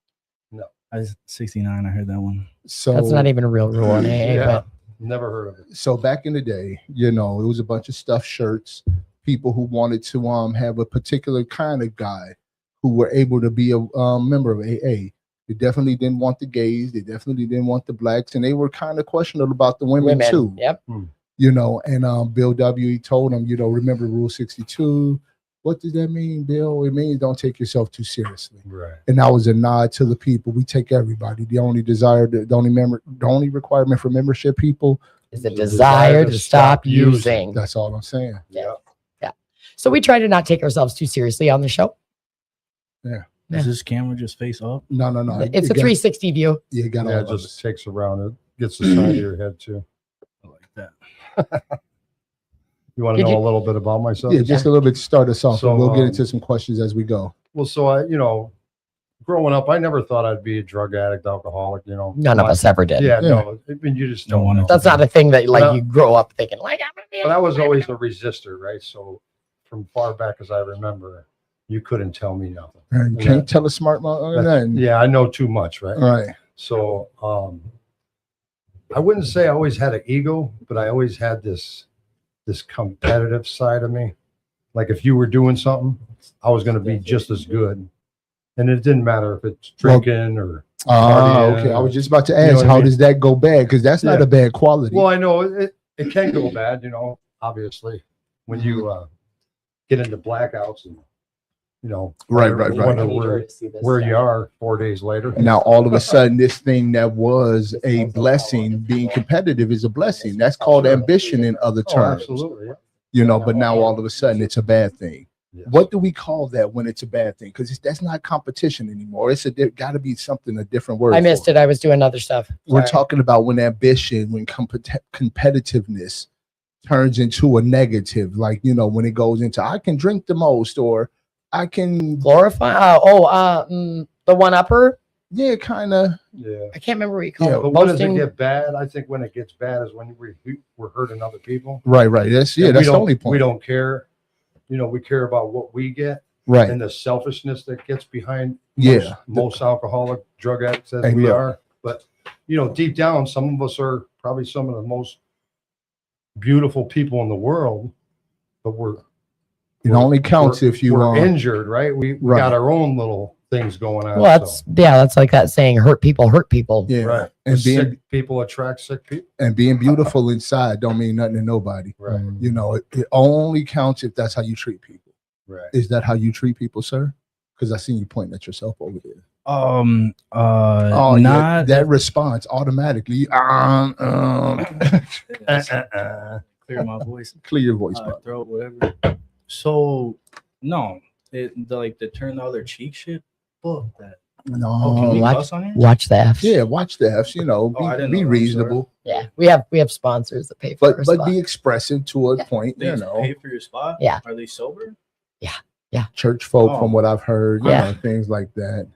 I was 69. I heard that one. So That's not even a real rule in AA, Yeah. but Never heard of it. so back in the day, you know, it was a bunch of stuffed shirts, people who wanted to have a particular kind of guy who were able to be a member of AA. They definitely didn't want the gays, they definitely didn't want the blacks, and they were kind of questionable about the women too. Yep. You know, and Bill W. He told them, you know, remember Rule 62. What does that mean, Bill? It means don't take yourself too seriously. Right. And that was a nod to the people. We take everybody. The only requirement for membership people. Is the desire to stop using. That's all I'm saying. Yeah. So we try to not take ourselves too seriously on the show. Yeah. Does this camera just face up? No. It's a 360 view. You got Yeah, all it of just us. takes around. It gets the side of your head too. I like that. You want to Did know you- a little bit about myself? Yeah, just a little bit to start us off. So, and we'll get into some questions as we go. Well, so I, growing up, I never thought I'd be a drug addict, alcoholic. None of us ever did. Yeah, Yeah. no. I mean, you just Don't don't want know. it. That's not a thing that like Well, you grow up thinking like I'm gonna be a But I was always a resistor, right? So from far back as I remember, you couldn't tell me nothing. And you can't tell a smart mouth. Yeah, I know too much, right? Right. So I wouldn't say I always had an ego, but I always had this competitive side of me. Like if you were doing something, I was going to be just as good. And it didn't matter if it's drinking or partying Okay. I was or- just about to You know ask, what I how mean? does that go bad? Because that's not Yeah. a bad quality. Well, I know it can go bad, obviously, when you get into blackouts and, Right. wonder where you are 4 days later. Now, all of a sudden, this thing that was a blessing, being competitive is a blessing. That's called ambition in other Oh, terms. absolutely. Yeah. But now all of a sudden it's a bad thing. Yes. What do we call that when it's a bad thing? Because that's not competition anymore. It's got to be something, a different word. I missed it. I was doing other stuff. We're Sorry. talking about when ambition, when competitiveness turns into a negative, like, when it goes into, I can drink the most, or I can, Glorify. The one upper. yeah, kind of. Yeah. I can't remember what you call Yeah, it. But when does it Boasting. get bad? I think when it gets bad is when we're hurting other people. Right. That's, And that's the we only point. don't care. We care about what we get Right. and the selfishness that gets behind Yeah. most alcoholic drug addicts as Hey, we look. are. But, deep down, some of us are probably some of the most beautiful people in the world, but It only counts if you we're injured, right? We Right. got our own little things going on. Well, that's like that saying, hurt people hurt people. yeah. right. And sick being people attract sick people. and being beautiful inside don't mean nothing to nobody. Right. It only counts if that's how you treat people. Right. Is that how you treat people, sir? Because I seen you pointing at yourself over there. Not Yeah, that response automatically. clear my voice, Clear your voice, bro. throat, whatever. So no, the turn the other cheek shit. Fuck that. No, Oh, can we watch- cuss on it? Watch the F's. yeah, watch the F's. I didn't know Be that, reasonable, Yeah. We have sponsors that pay for but our but spot. be expressive to a point. They pay for your spot. Yeah. Are they sober? Church folk, Oh. from what I've heard, Yeah. things like that.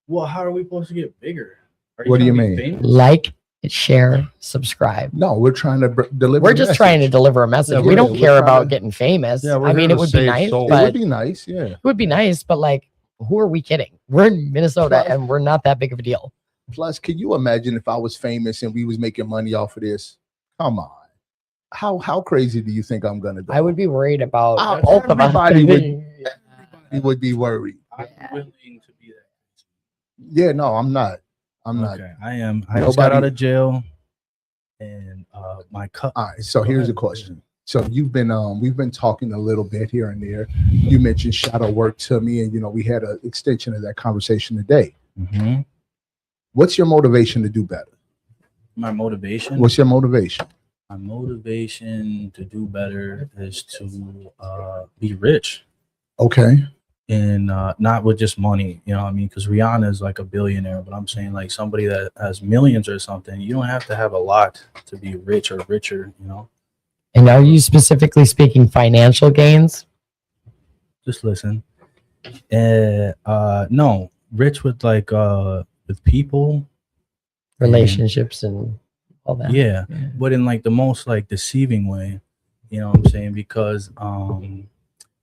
Well, how are we supposed to get bigger? Are What do you trying to be mean? famous? Like, share, subscribe. No, we're trying to deliver. We're the just message. trying to deliver a message. Yeah, we we're- don't we're care trying about to- getting famous. Yeah, we're I mean, here it to would be save nice, souls. It but would be nice, yeah. it would be nice, but like, who are we kidding? We're in Minnesota and we're not that big of a deal. Plus, can you imagine if I was famous and we was making money off of this? Come on, how crazy do you think I'm gonna go? I would be worried about Both of us. everybody. You would be worried. I'm Yeah. willing to be that. Yeah, no, I'm not. I'm not. Okay, I am. I just got Nobody- out of jail, and my cut. All right. So here's a question. So we've been talking a little bit here and there. You mentioned shadow work to me, and we had an extension of that conversation today. Mm-hmm. What's your motivation to do better? My motivation. What's your motivation? My motivation to do better is to be rich. Okay. and not with just money, you know what I mean? Because Rihanna is like a billionaire, but I'm saying like somebody that has millions or something, you don't have to have a lot to be rich or richer, you know? And are you specifically speaking financial gains? Just listen. No, rich with like with people, Relationships and all that. yeah, but in like the most like deceiving way, you know what I'm saying? Because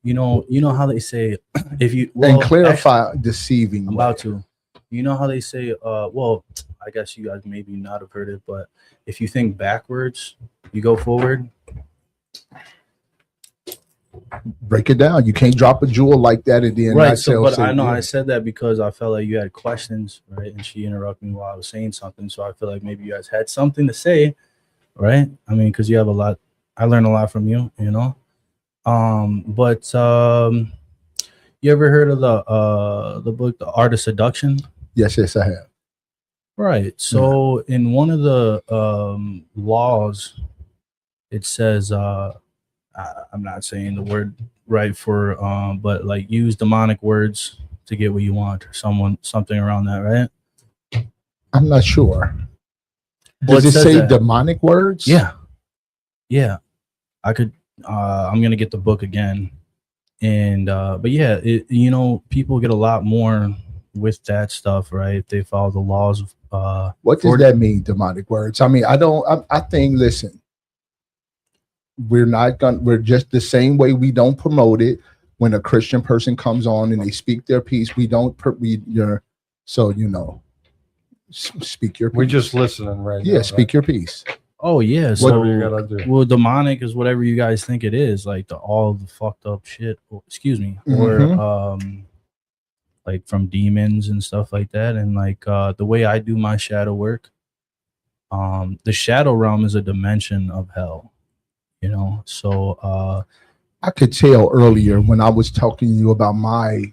you know how they say if you And clarify deceiving. I'm way. about to. You know how they say, well, I guess you guys maybe not have heard it, but if you think backwards, you go forward. Break it down. You can't drop a jewel like that and then Right. not So, tell. but say, I know yeah. I said that because I felt like you had questions, right? And she interrupted me while I was saying something. So I feel like maybe you guys had something to say, right? I mean, because you have a lot. I learned a lot from you, you know. But you ever heard of the book, The Art of Seduction? Yes, I have. Right. So in one of the laws, it says I'm not saying the word right for but like use demonic words to get what you want or something around that, right? I'm not sure. Well, Does it says say that. demonic words? Yeah. I could I'm gonna get the book again. And but yeah, you know, people get a lot more with that stuff, right? If they follow the laws of What does that mean, demonic words? I mean, I think, listen, we're just the same way we don't promote it when a Christian person comes on and they speak their piece. We don't, so, you know, speak your piece. We're just listening right now. Yeah, speak your piece. Oh yeah, Whatever so you gotta do. well, demonic is whatever you guys think it is, like all the fucked up shit. Excuse me, or like from demons and stuff like that. And like the way I do my shadow work, the shadow realm is a dimension of hell, you know. So I could tell earlier when I was talking to you about my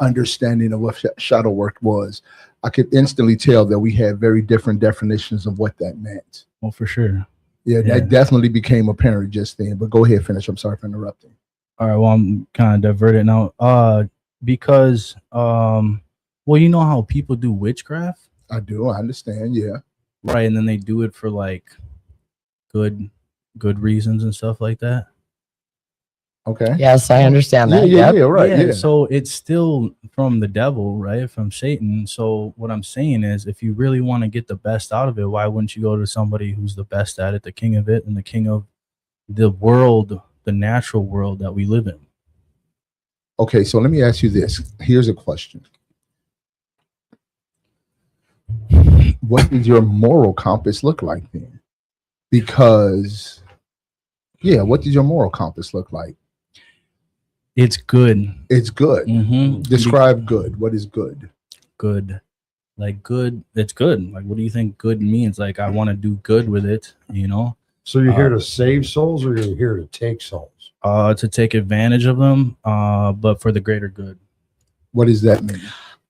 understanding of what shadow work was. I could instantly tell that we had very different definitions of what that meant. well, for sure. Yeah, that definitely became apparent just then. But go ahead, finish. I'm sorry for interrupting. All right, well, I'm kind of diverted now. Because well, you know how people do witchcraft? I do. I understand. Yeah. Right, and then they do it for like good reasons and stuff like that. Okay. Yes, I understand that. Yeah, Yep. right. Yeah. So it's still from the devil, right? From Satan. So what I'm saying is, if you really want to get the best out of it, why wouldn't you go to somebody who's the best at it, the king of it, and the king of the world, the natural world that we live in? Okay, so let me ask you this. Here's a question. What does your moral compass look like then? Because, yeah, what does your moral compass look like? It's good. It's good. Mm-hmm. Describe good. What is good? Good. Like good. It's good. Like, what do you think good means? Like, I want to do good with it, you know? So you're here to save souls, or you're here to take souls? To take advantage of them, but for the greater good. What does that mean?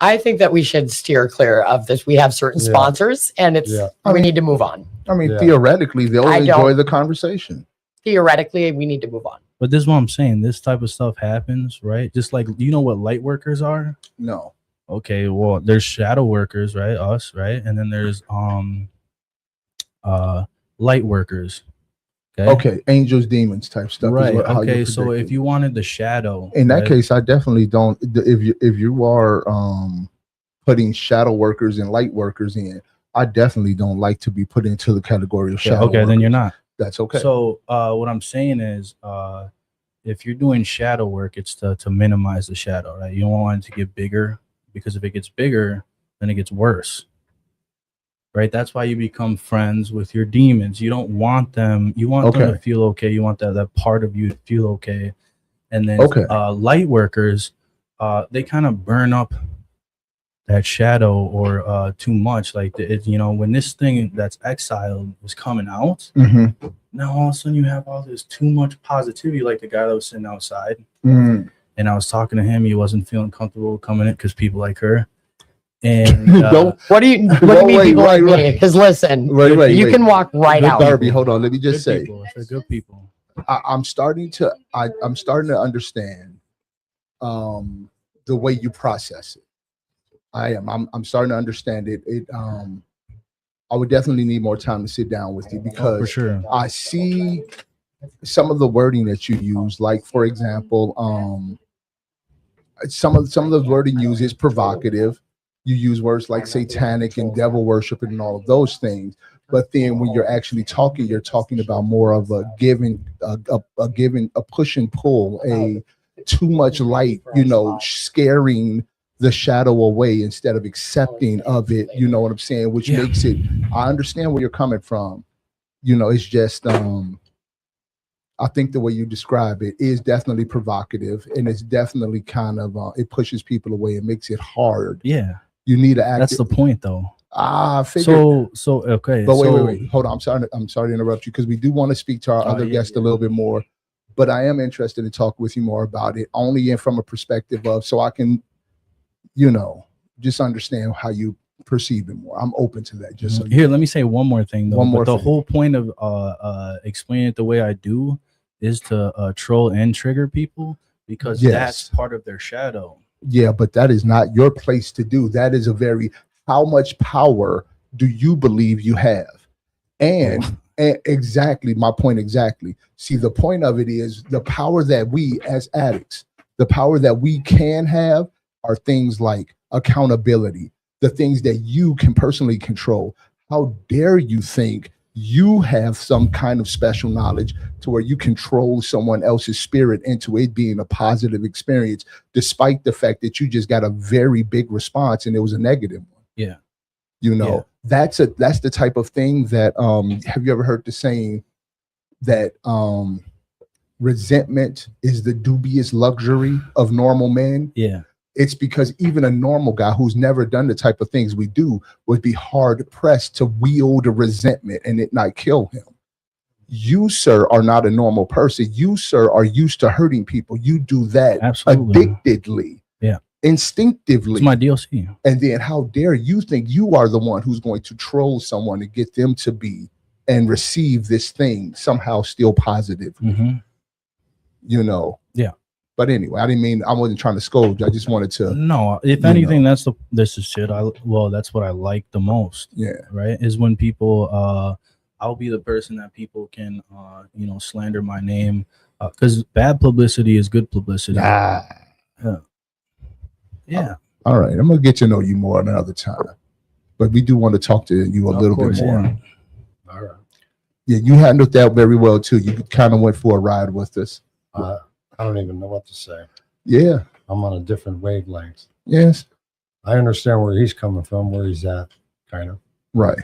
I think that we should steer clear of this. We have certain sponsors, and we need to move on. I mean, theoretically, they'll enjoy the conversation. Theoretically, we need to move on. But this is what I'm saying. This type of stuff happens, right? Just like, you know what light workers are? No. Okay, well, there's shadow workers, right? Us, right? And then there's light workers. Okay, angels, demons type stuff. Right. Okay, so if you wanted the shadow, in that case, I definitely don't. If you are putting shadow workers and light workers in, I definitely don't like to be put into the category of shadow. Okay, workers. then you're not. That's okay. So what I'm saying is, if you're doing shadow work, it's to minimize the shadow, right? You don't want it to get bigger, because if it gets bigger, then it gets worse. Right? That's why you become friends with your demons. You don't want them. You want them to feel okay. You want that part of you to feel okay. And then light workers, they kind of burn up that shadow or too much. Like, you know, when this thing that's exiled is coming out, now all of a sudden you have all this too much positivity, like the guy that was sitting outside. And I was talking to him. He wasn't feeling comfortable coming in because people like her. And what do you mean people like me? Because listen, you can walk right out. Barbie, hold on. Let me just say, they're good people. I'm starting to understand the way you process it. I'm starting to understand it. I would definitely need more time to sit down with you For because sure. I see some of the wording that you use, like for example, some of the wording used is provocative. You use words like satanic and devil worship and all of those things. But then when you're actually talking, you're talking about more of a giving, a push and pull, a too much light, scaring the shadow away instead of accepting of it. You know what I'm saying? Which makes it. I understand where you're coming from. It's just I think the way you describe it is definitely provocative, and it's definitely kind of it pushes people away. It makes it hard. Yeah, You need to act. that's the point, though. I figured. So okay. But so, wait. Hold on. I'm sorry to interrupt you because we do want to speak to our other guest a little bit more. But I am interested in talking with you more about it, only from a perspective of so I can, just understand how you perceive it more. I'm open to that. Just so here, let me say one more thing though. One more the thing. whole point of explaining it the way I do is to troll and trigger people because Yes. that's part of their shadow. Yeah, but that is not your place to do. That is how much power do you believe you have? And exactly my point exactly. See, the point of it is the power that we as addicts, the power that we can have are things like accountability, the things that you can personally control. How dare you think you have some kind of special knowledge to where you control someone else's spirit into it being a positive experience, despite the fact that you just got a very big response and it was a negative one. Yeah. That's the type of thing that have you ever heard the saying that resentment is the dubious luxury of normal men? Yeah. It's because even a normal guy who's never done the type of things we do would be hard pressed to wield a resentment and it not kill him. You, sir, are not a normal person. You, sir, are used to hurting people. You do that Absolutely. addictedly. Yeah. Instinctively. It's my DLC. And then how dare you think you are the one who's going to troll someone and get them to be and receive this thing somehow still positive. Mm-hmm. Yeah. But anyway, I wasn't trying to scold you. I just wanted to. No, if anything, that's the shit. That's what I like the most. Yeah. Right. Is when people, I'll be the person that people can, slander my name, because bad publicity is good publicity. Yeah. All right. I'm going to get to know you more another time. But we do want to talk to you a little bit more. Yeah. All right. Yeah, you handled that very well too. You kind of went for a ride with us. I don't even know what to say. Yeah. I'm on a different wavelength. Yes. I understand where he's coming from, where he's at, kind of. Right.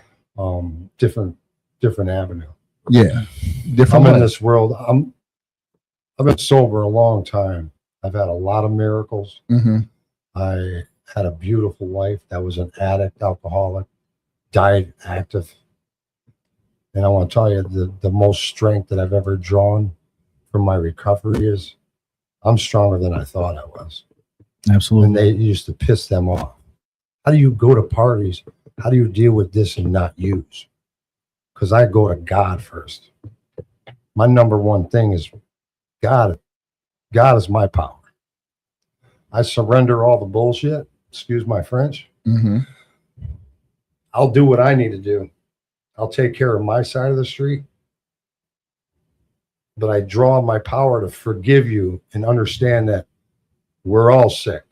Different avenue. Yeah. I'm in this world. I've been sober a long time. I've had a lot of miracles. Mm-hmm. I had a beautiful wife that was an addict, alcoholic, died active. And I want to tell you, the most strength that I've ever drawn from my recovery is I'm stronger than I thought I was. Absolutely. And they used to piss them off. How do you go to parties? How do you deal with this and not use? Because I go to God first. My number one thing is God. God is my power. I surrender all the bullshit. Excuse my French. Mm-hmm. I'll do what I need to do. I'll take care of my side of the street. But I draw my power to forgive you and understand that we're all sick.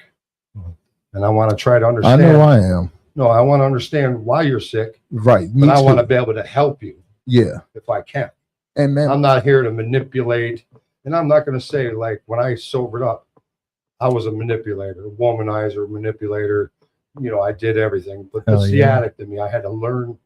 And I want to try to understand. I know I am. No, I want to understand why you're sick. Right. But I want to be able to help you. Yeah. If I can. And man, I'm not here to manipulate. And I'm not going to say, like, when I sobered up, I was a manipulator, womanizer, manipulator. I did everything. But that's the addict in me. I had to learn,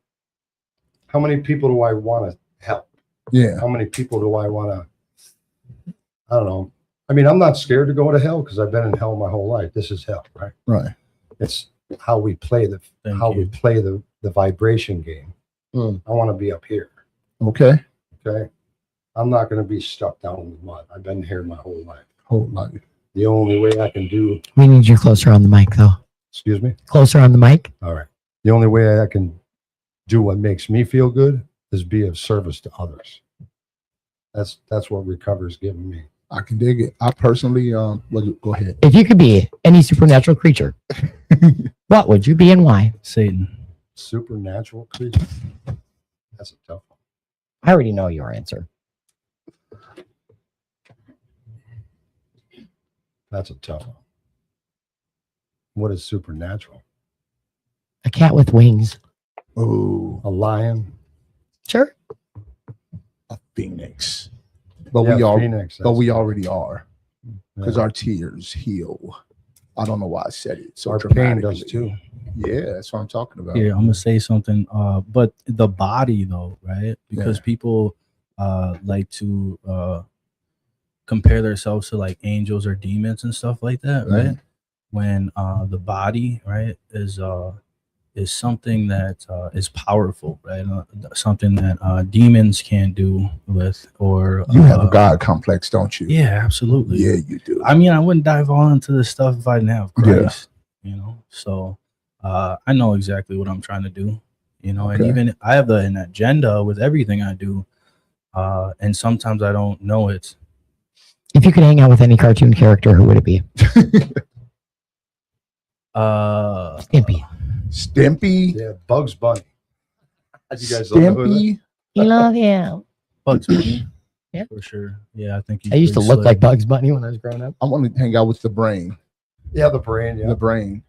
how many people do I want to help? Yeah. How many people do I want to, I don't know. I mean, I'm not scared to go to hell because I've been in hell my whole life. This is hell, right? Right. It's how we play the vibration game. I want to be up here. Okay. Okay. I'm not going to be stuck down in the mud. I've been here my whole life. Whole life. The only way I can do. We need you closer on the mic, though. Excuse me? Closer on the mic. All right. The only way I can do what makes me feel good is be of service to others. That's what recovery's given me. I can dig it. I personally, well, go ahead. If you could be any supernatural creature, what would you be and why? Satan. Supernatural creature. That's a tough one. I already know your answer. That's a tough one. What is supernatural? A cat with wings. Oh, A lion? Sure. a phoenix. But Yeah, we all, Phoenix. but we that's- already are, because yeah. our tears heal. I don't know why I said it so Our pain dramatically. does too. Yeah, that's what I'm talking about. Here, I'm gonna say something. But the body, though, right? Because Yeah. people like to compare themselves to like angels or demons and stuff like that, right? Mhm. When the body, right, is something that is powerful, right? Something that demons can't do with, or You have a God complex, don't you? yeah, absolutely. Yeah, you do. I mean, I wouldn't dive all into this stuff if I didn't have Yeah. Christ, you know. So I know exactly what I'm trying to do, you know, and Okay. even I have an agenda with everything I do, and sometimes I don't know it. If you could hang out with any cartoon character, who would it be? Stimpy. Stimpy. Yeah, Bugs Bunny. You guys don't know who that- Stimpy. You love him. Bugs Bunny, Yeah. for sure. Yeah, I think he's I used to pretty look slick. like Bugs Bunny when I was growing up. I want to hang out with the brain. Yeah, the brain. Yeah. The brain.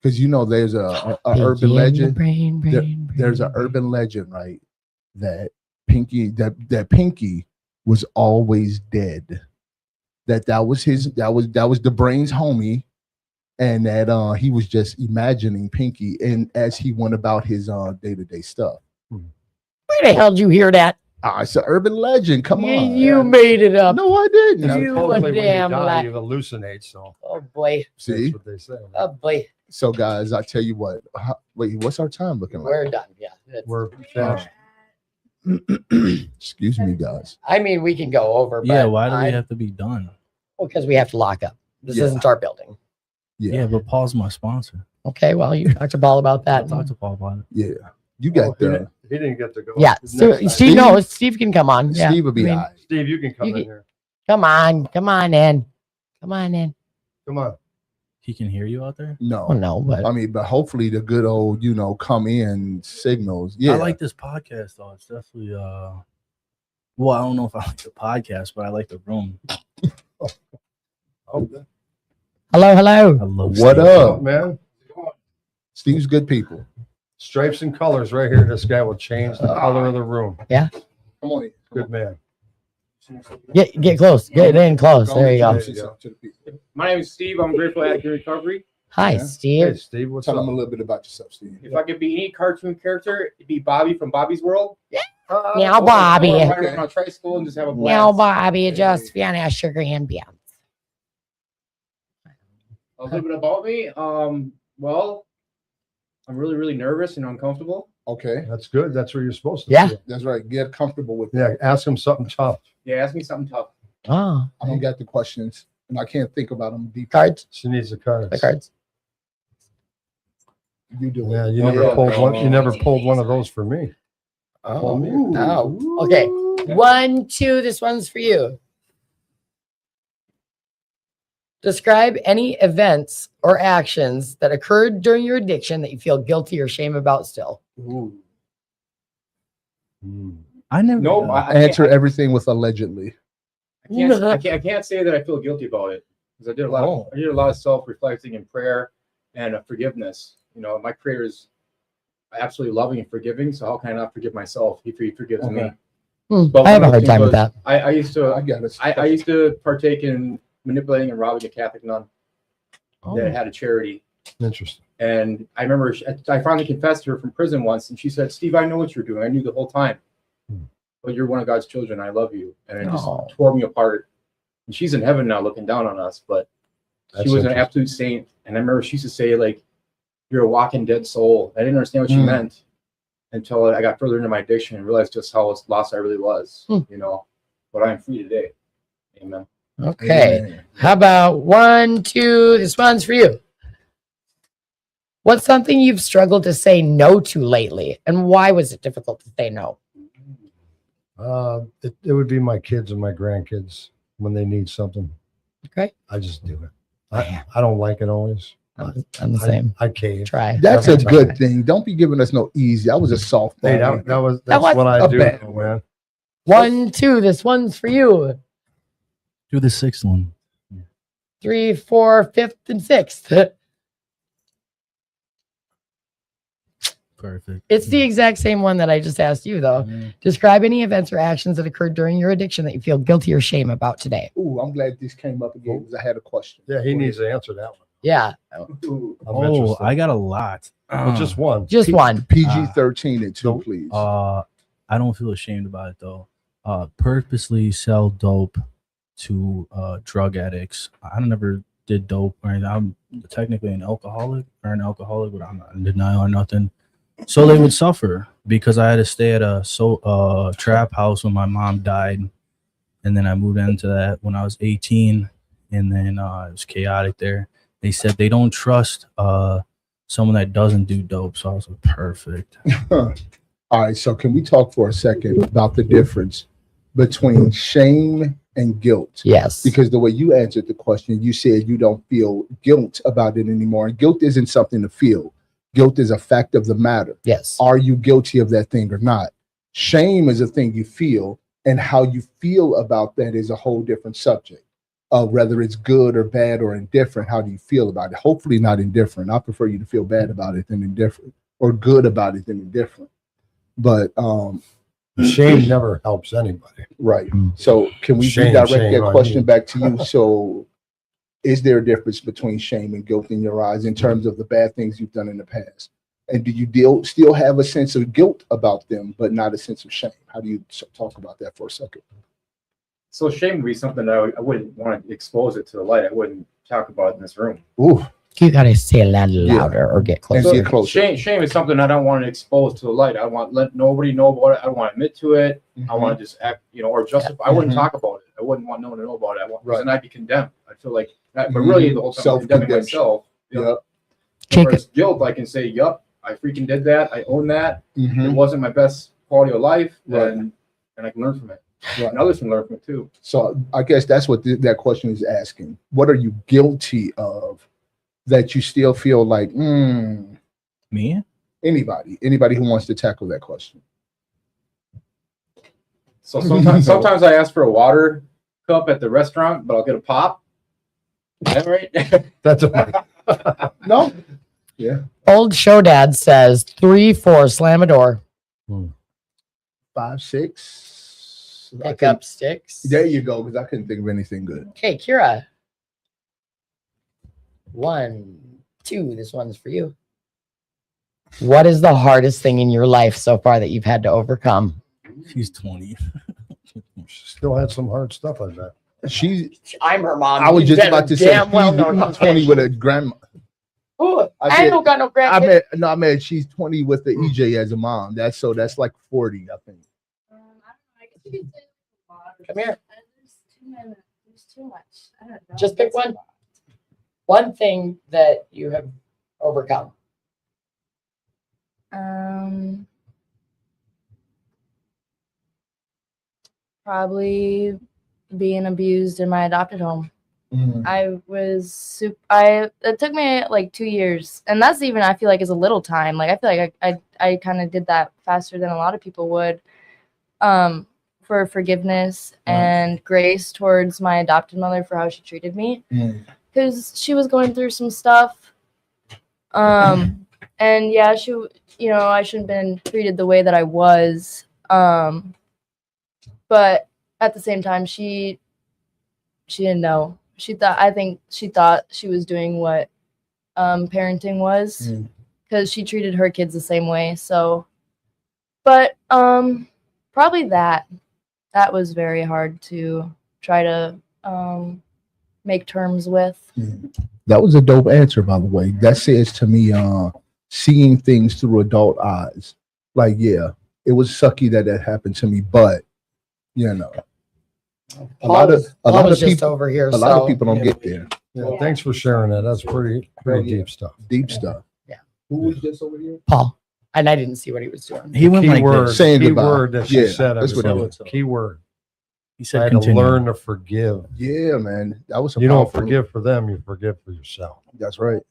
Because you know there's a Pinky urban and the legend. brain, There- brain, There's an brain. urban legend, right? That Pinky was always dead. That was the brain's homie, and that he was just imagining Pinky and as he went about his day-to-day stuff. Where the hell did you hear that? It's an urban legend. Come on. You made it up. No, I didn't. Yeah, You supposedly a when you damn die, lie. you hallucinate. So Oh boy. See? that's what they say. Oh boy. So guys, I tell you what. Wait, what's our time looking like? We're done. Yeah. That's- We're finished. Excuse me, guys. I mean, we can go over. Yeah, but why do we I- have to be done? Because we have to lock up. This Yeah. isn't our building. Yeah, but Paul's my sponsor. Okay. Well, you talk to Paul about I'll that. talk to Paul about it. Yeah. You got the He didn't get to go. Yeah. Next Steve, time. Steve, no, Steve can come on. Yeah. Steve will be I mean, all right. Steve, you can come You in can- here. Come on. Come on in. Come on in. Come on. He can hear you out there. No. Oh no, but I mean, but hopefully the good old, come in signals. Yeah. I like this podcast though. It's definitely well, I don't know if I like the podcast, but I like the room. Okay. hello, hello. I love What Steve. up? man? Steve's good people. Stripes and colors right here. This guy will change the color of the room. Come on in. Good man. Get close. Get in close. Go There you go. introduce yourself to the people. My name is Steve. I'm grateful at your recovery. Hi, Yeah. Hey, Steve. Steve, what's Tell up? them a little bit about yourself, Steve. If I could be any cartoon character, it'd be Bobby from Bobby's World. Now, Bobby. Or ride around a tricycle and just have a blast. Now, Bobby, just finish your ambience. A little bit about me. Well, I'm really, really nervous and uncomfortable. Okay. That's good. That's where you're supposed to. Yeah. be. That's right. Get comfortable with Yeah. Ask him something tough. Yeah, ask me something tough. Oh, I don't got the questions and I can't think about them deep. cards. She needs the cards. The cards. You do it. Yeah, you Oh, never yeah. pulled one. You never pulled one of those for me. Oh, Ooh. oh. Okay. 1, 2. This one's for you. Describe any events or actions that occurred during your addiction that you feel guilty or shame about still. Ooh. I never. Nope. did. Answer everything with allegedly. I can't say that I feel guilty about it because I did a lot. Oh. I did a lot of self-reflecting and prayer and forgiveness. You know, my Creator is absolutely loving and forgiving. So how can I not forgive myself if He forgives me? Okay. But I have a one hard of the time things with that. I used to. I got it. I used to partake in manipulating and robbing a Catholic nun Oh. that had a charity. Interesting. And I remember I finally confessed to her from prison once, and she said, "Steve, I know what you're doing. I knew the whole time. But you're one of God's children. I love you." And it just Oh. tore me apart. And she's in heaven now looking down on us, but That's she was an interesting. absolute saint. And I remember she used to say, like, "You're a walking dead soul." I didn't understand what she Mm. meant until I got further into my addiction and realized just how lost I really was, you know. But I'm free today. Amen. Okay. Amen. How about 1, 2? This one's for you. What's something you've struggled to say no to lately, and why was it difficult to say no? It would be my kids and my grandkids. when they need something. Okay. I just do it. I don't like it always. I'm the same. I cave. Try. That's a Every time. good thing. Don't be giving us no easy. I was a softball. Hey, that's was what I a do, bad man. 1, 2. This one's for you. Do the sixth one. 3, 4, 5th, and 6th. Perfect. It's the exact same one that I just asked you, though. Describe any events or actions that occurred during your addiction that you feel guilty or shame about today. Ooh, I'm glad this came up again because I had a question. Yeah, he needs to answer that one. Yeah, Ooh, I'm Oh, interested. I got a lot. Well, just one. just one. PG-13 and 2, please. I don't feel ashamed about it though. Purposely sell dope to drug addicts. I never did dope or anything. I'm technically an alcoholic, but I'm not in denial or nothing. So they would suffer because I had to stay at a trap house when my mom died, and then I moved into that when I was 18, and then it was chaotic there. They said they don't trust someone that doesn't do dope, so I was like, perfect. All right, so can we talk for a second about the difference between shame and guilt? Yes. Because the way you answered the question, you said you don't feel guilt about it anymore. And guilt isn't something to feel. Guilt is a fact of the matter. Yes. Are you guilty of that thing or not? Shame is a thing you feel, and how you feel about that is a whole different subject. Whether it's good or bad or indifferent, how do you feel about it? Hopefully not indifferent. I prefer you to feel bad about it than indifferent, or good about it than indifferent. But Shame never helps anybody. right. So can we Shame redirect that on question you. back to you? So is there a difference between shame and guilt in your eyes in terms of the bad things you've done in the past? And do you still have a sense of guilt about them, but not a sense of shame? How do you talk about that for a second? So shame would be something that I wouldn't want to expose it to the light. I wouldn't talk about it in this room. Ooh, You gotta say a little louder or get and closer. get closer. Shame is something I don't want to expose to the light. I want to let nobody know about it. I don't want to admit to it. I want to just act, or justify. I wouldn't talk about it. I wouldn't want no one to know about it. Right. Then I'd be condemned. I feel like, but really the whole time I'm condemning Self-condemnation. myself. Yep. Whereas guilt, I can say, yup, I freaking did that. I own that. Mhm. It wasn't my best quality of life, Right. and I can learn from it. Right. And others can learn from it too. So I guess that's what that question is asking. What are you guilty of that you still feel like, Me? anybody who wants to tackle that question? So sometimes I ask for a water cup at the restaurant, but I'll get a pop. Is that right? That's a, No. Yeah. Old show dad says 3, 4, slam a door. 5, 6. Pick up sticks. There you go, because I couldn't think of anything good. Okay, Kira. 1, 2. This one's for you. What is the hardest thing in your life so far that you've had to overcome? She's 20. still had some hard stuff, I bet. I'm her mom. I was You just about better to say, damn well know she's 20 with a grandma. Ooh, I I said- don't got no grandkids. I mean, she's 20 with the EJ as a mom. That's like 40, I think. Come here. There's too much. I don't know. Just pick one. One thing that you have overcome. Probably being abused in my adopted home. Mhm. It took me like 2 years, and that's even, I feel like, is a little time. Like I feel like I kind of did that faster than a lot of people would, for forgiveness and grace towards my adopted mother for how she treated me, because she was going through some stuff, and yeah, I shouldn't have been treated the way that I was, but at the same time, she didn't know. I think she thought she was doing what parenting was, because she treated her kids the same way. So, but probably that was very hard to try to make terms with. That was a dope answer, by the way. That says to me, seeing things through adult eyes. Like, yeah, it was sucky that happened to me, but a lot of people over here. a lot of people don't get there. Yeah, thanks for sharing that. That's pretty deep stuff. Deep stuff. Yeah. Who was this over here? Paul, and I didn't see what he was doing. He went like Keyword, this. Saying key goodbye. word that she Yeah, said. that's what it Key word. He I said had continue. to learn to forgive. Yeah, man. That was a You don't powerful- forgive for them, you forgive for yourself. That's right.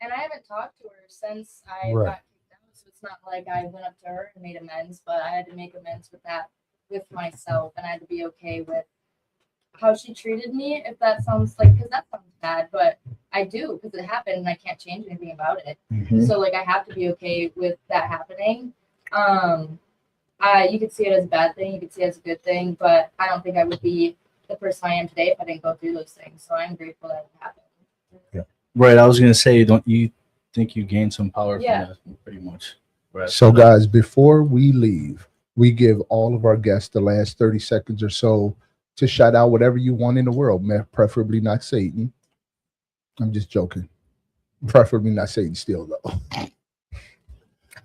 And I haven't talked to her since I Right. got kicked out. So it's not like I went up to her and made amends, but I had to make amends with that with myself, and I had to be okay with how she treated me. If that sounds like, because that sounds bad, but I do, because it happened and I can't change anything about it. Mhm. So like I have to be okay with that happening. You could see it as a bad thing, you could see it as a good thing, but I don't think I would be the person I am today if I didn't go through those things. So I'm grateful that it happened. Right. I was gonna say, don't you think you gained some power Yeah. from that? Pretty much. Right. So, guys, before we leave, we give all of our guests the last 30 seconds or so to shout out whatever you want in the world, preferably not Satan. I'm just joking. Preferably not Satan still, though.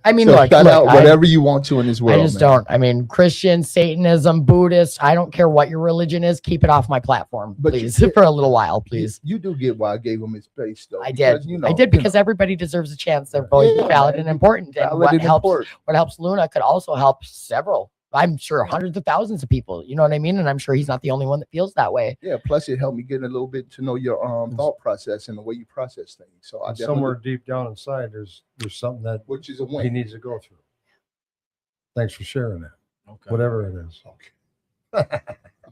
I mean, So look, shout out I- whatever you want to in this world. I just man. don't. I mean, Christian, Satanism, Buddhist. I don't care what your religion is. Keep it off my platform, But please, you- for a little while, please. You do get why I gave him his space, though. I did. because, you know, I did because everybody deserves a chance. Their voice is Yeah, valid man. and important. And valid what and helps important. what helps Luna could also help several. I'm sure hundreds of thousands of people. You know what I mean? And I'm sure he's not the only one that feels that way. Yeah, plus it helped me get a little bit to know your thought process and the way you process things. So I And definitely, somewhere deep down inside, there's something that which is a he win. needs to go through. Thanks for sharing that. Okay. Whatever it is. All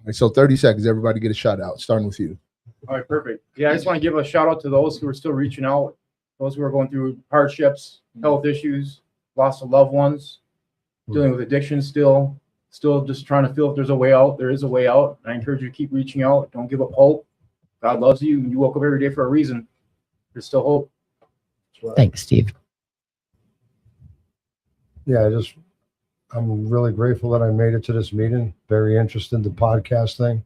right, so 30 seconds, everybody get a shout out, starting with you. All right, perfect. Yeah, I just want to give a shout out to those who are still reaching out, those who are going through hardships, health issues, loss of loved ones, dealing with addiction still just trying to feel if there's a way out. There is a way out. I encourage you to keep reaching out. Don't give up hope. God loves you. You woke up every day for a reason. There's still hope. Thanks, Steve. Yeah, I'm really grateful that I made it to this meeting. Very interested in the podcast thing.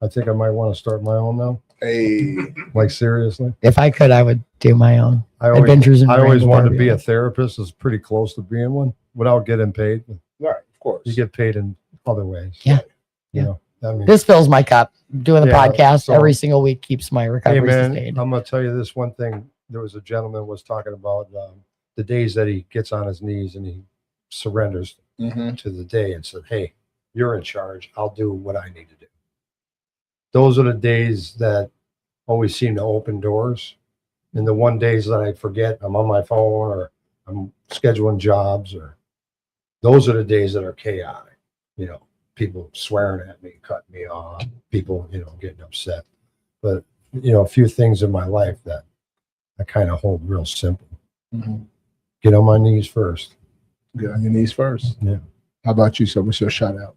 I think I might want to start my own now. Hey, Like seriously. If I could, I would do my own I always, adventures in I always Rambo, wanted to Barbie. be a therapist. It's pretty close to being one without getting paid. right, of course. You get paid in other ways. Yeah. You Yeah. know, I mean, This fills my cup. Doing the Yeah, podcast so- every single week keeps my hey recovery man, sustained. I'm gonna tell you this one thing. There was a gentleman was talking about the days that he gets on his knees and he surrenders Mhm. to the day and said, "Hey, you're in charge. I'll do what I need to do." Those are the days that always seem to open doors. And the one days that I forget, I'm on my phone or I'm scheduling jobs, or those are the days that are chaotic. You know, people swearing at me, cutting me off, people, getting upset. But, a few things in my life that I kind of hold real simple. Mhm. Get on my knees first. Get on your knees first. Yeah. How about you? So what's your shout out?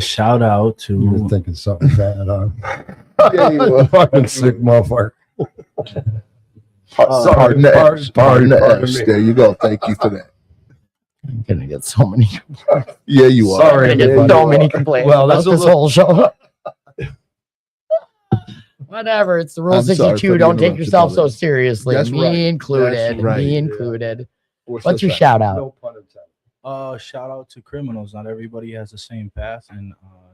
Shout out You were to thinking something bad, huh? Yeah, you were. Fucking sick motherfucker. Pardon the F's. Pardon the pardon F's. me. There you go. Thank you for that. I'm gonna get so many. Yeah, you are. Sorry, I'm gonna everybody. get so many complaints Well, about that's a this little- whole show. Whatever. It's the rule I'm sorry for 62. the Don't take interruption, yourself so brother. seriously. That's Me right. included. That's right. Me Yeah. included. What's your shout out? No pun intended. shout out to criminals. Not everybody has the same path, and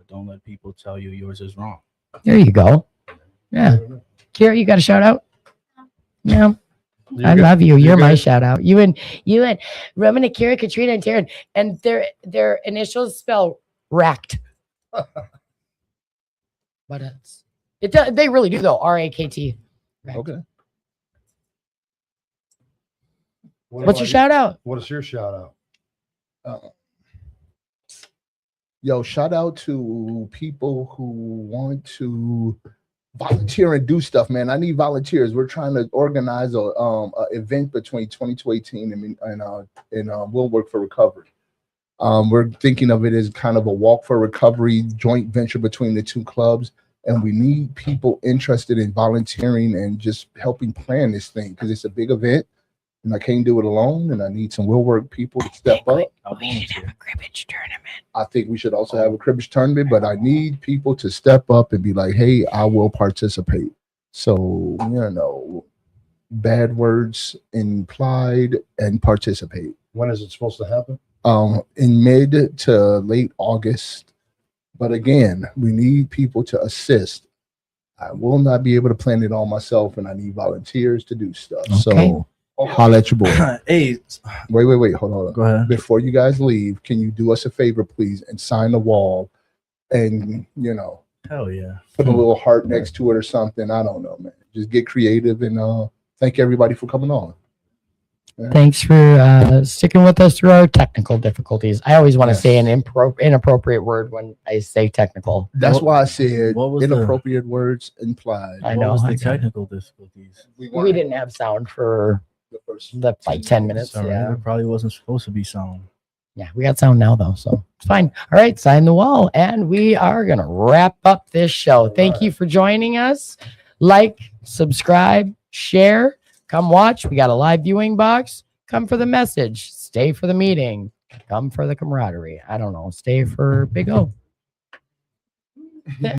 don't let people tell you yours is wrong. There you go. Yeah. Kira, you got a shout out? Yeah. You I got- love you. you You're my guys- shout out. You and Roman, Akira, Katrina, and Taryn, and their initials spell racked. But it does. They really do though. RAKT. Okay. What What's your about shout out? you? What is your shout out? Yo, shout out to people who want to volunteer and do stuff, man. I need volunteers. We're trying to organize a event between 2218 and We'll Work for Recovery. We're thinking of it as kind of a walk for recovery joint venture between the two clubs, and we need people interested in volunteering and just helping plan this thing because it's a big event, and I can't do it alone, and I need some Will Work people to step up. I'll volunteer. cribbage tournament. I think we should also have a cribbage tournament, but I need people to step up and be like, hey, I will participate. So, bad words implied and participate. When is it supposed to happen? In mid to late August. But again, we need people to assist. I will not be able to plan it all myself, and I need volunteers to do stuff. Okay. So holla at your boy. Hey, Wait, hold on. go ahead. Before you guys leave, can you do us a favor, please, and sign the wall and, you know, Hell yeah. put a little heart next to it or something. I don't know, man. Just get creative, and thank everybody for coming on. Thanks for sticking with us through our technical difficulties. I always want to Yes. say an inappropriate word when I say technical. That's What- why I said what was the- inappropriate words implied. I What know. was I the got it. technical difficulties? We didn't have sound for the first the like 10 minutes. All right. Yeah. There probably wasn't supposed to be sound. Yeah, we got sound now though, so it's fine. All right, sign the wall, and we are gonna wrap up this show. Thank you for joining us. Like, subscribe, share, come watch. We got a live viewing box. Come for the message, stay for the meeting, come for the camaraderie. I don't know, stay for Big O.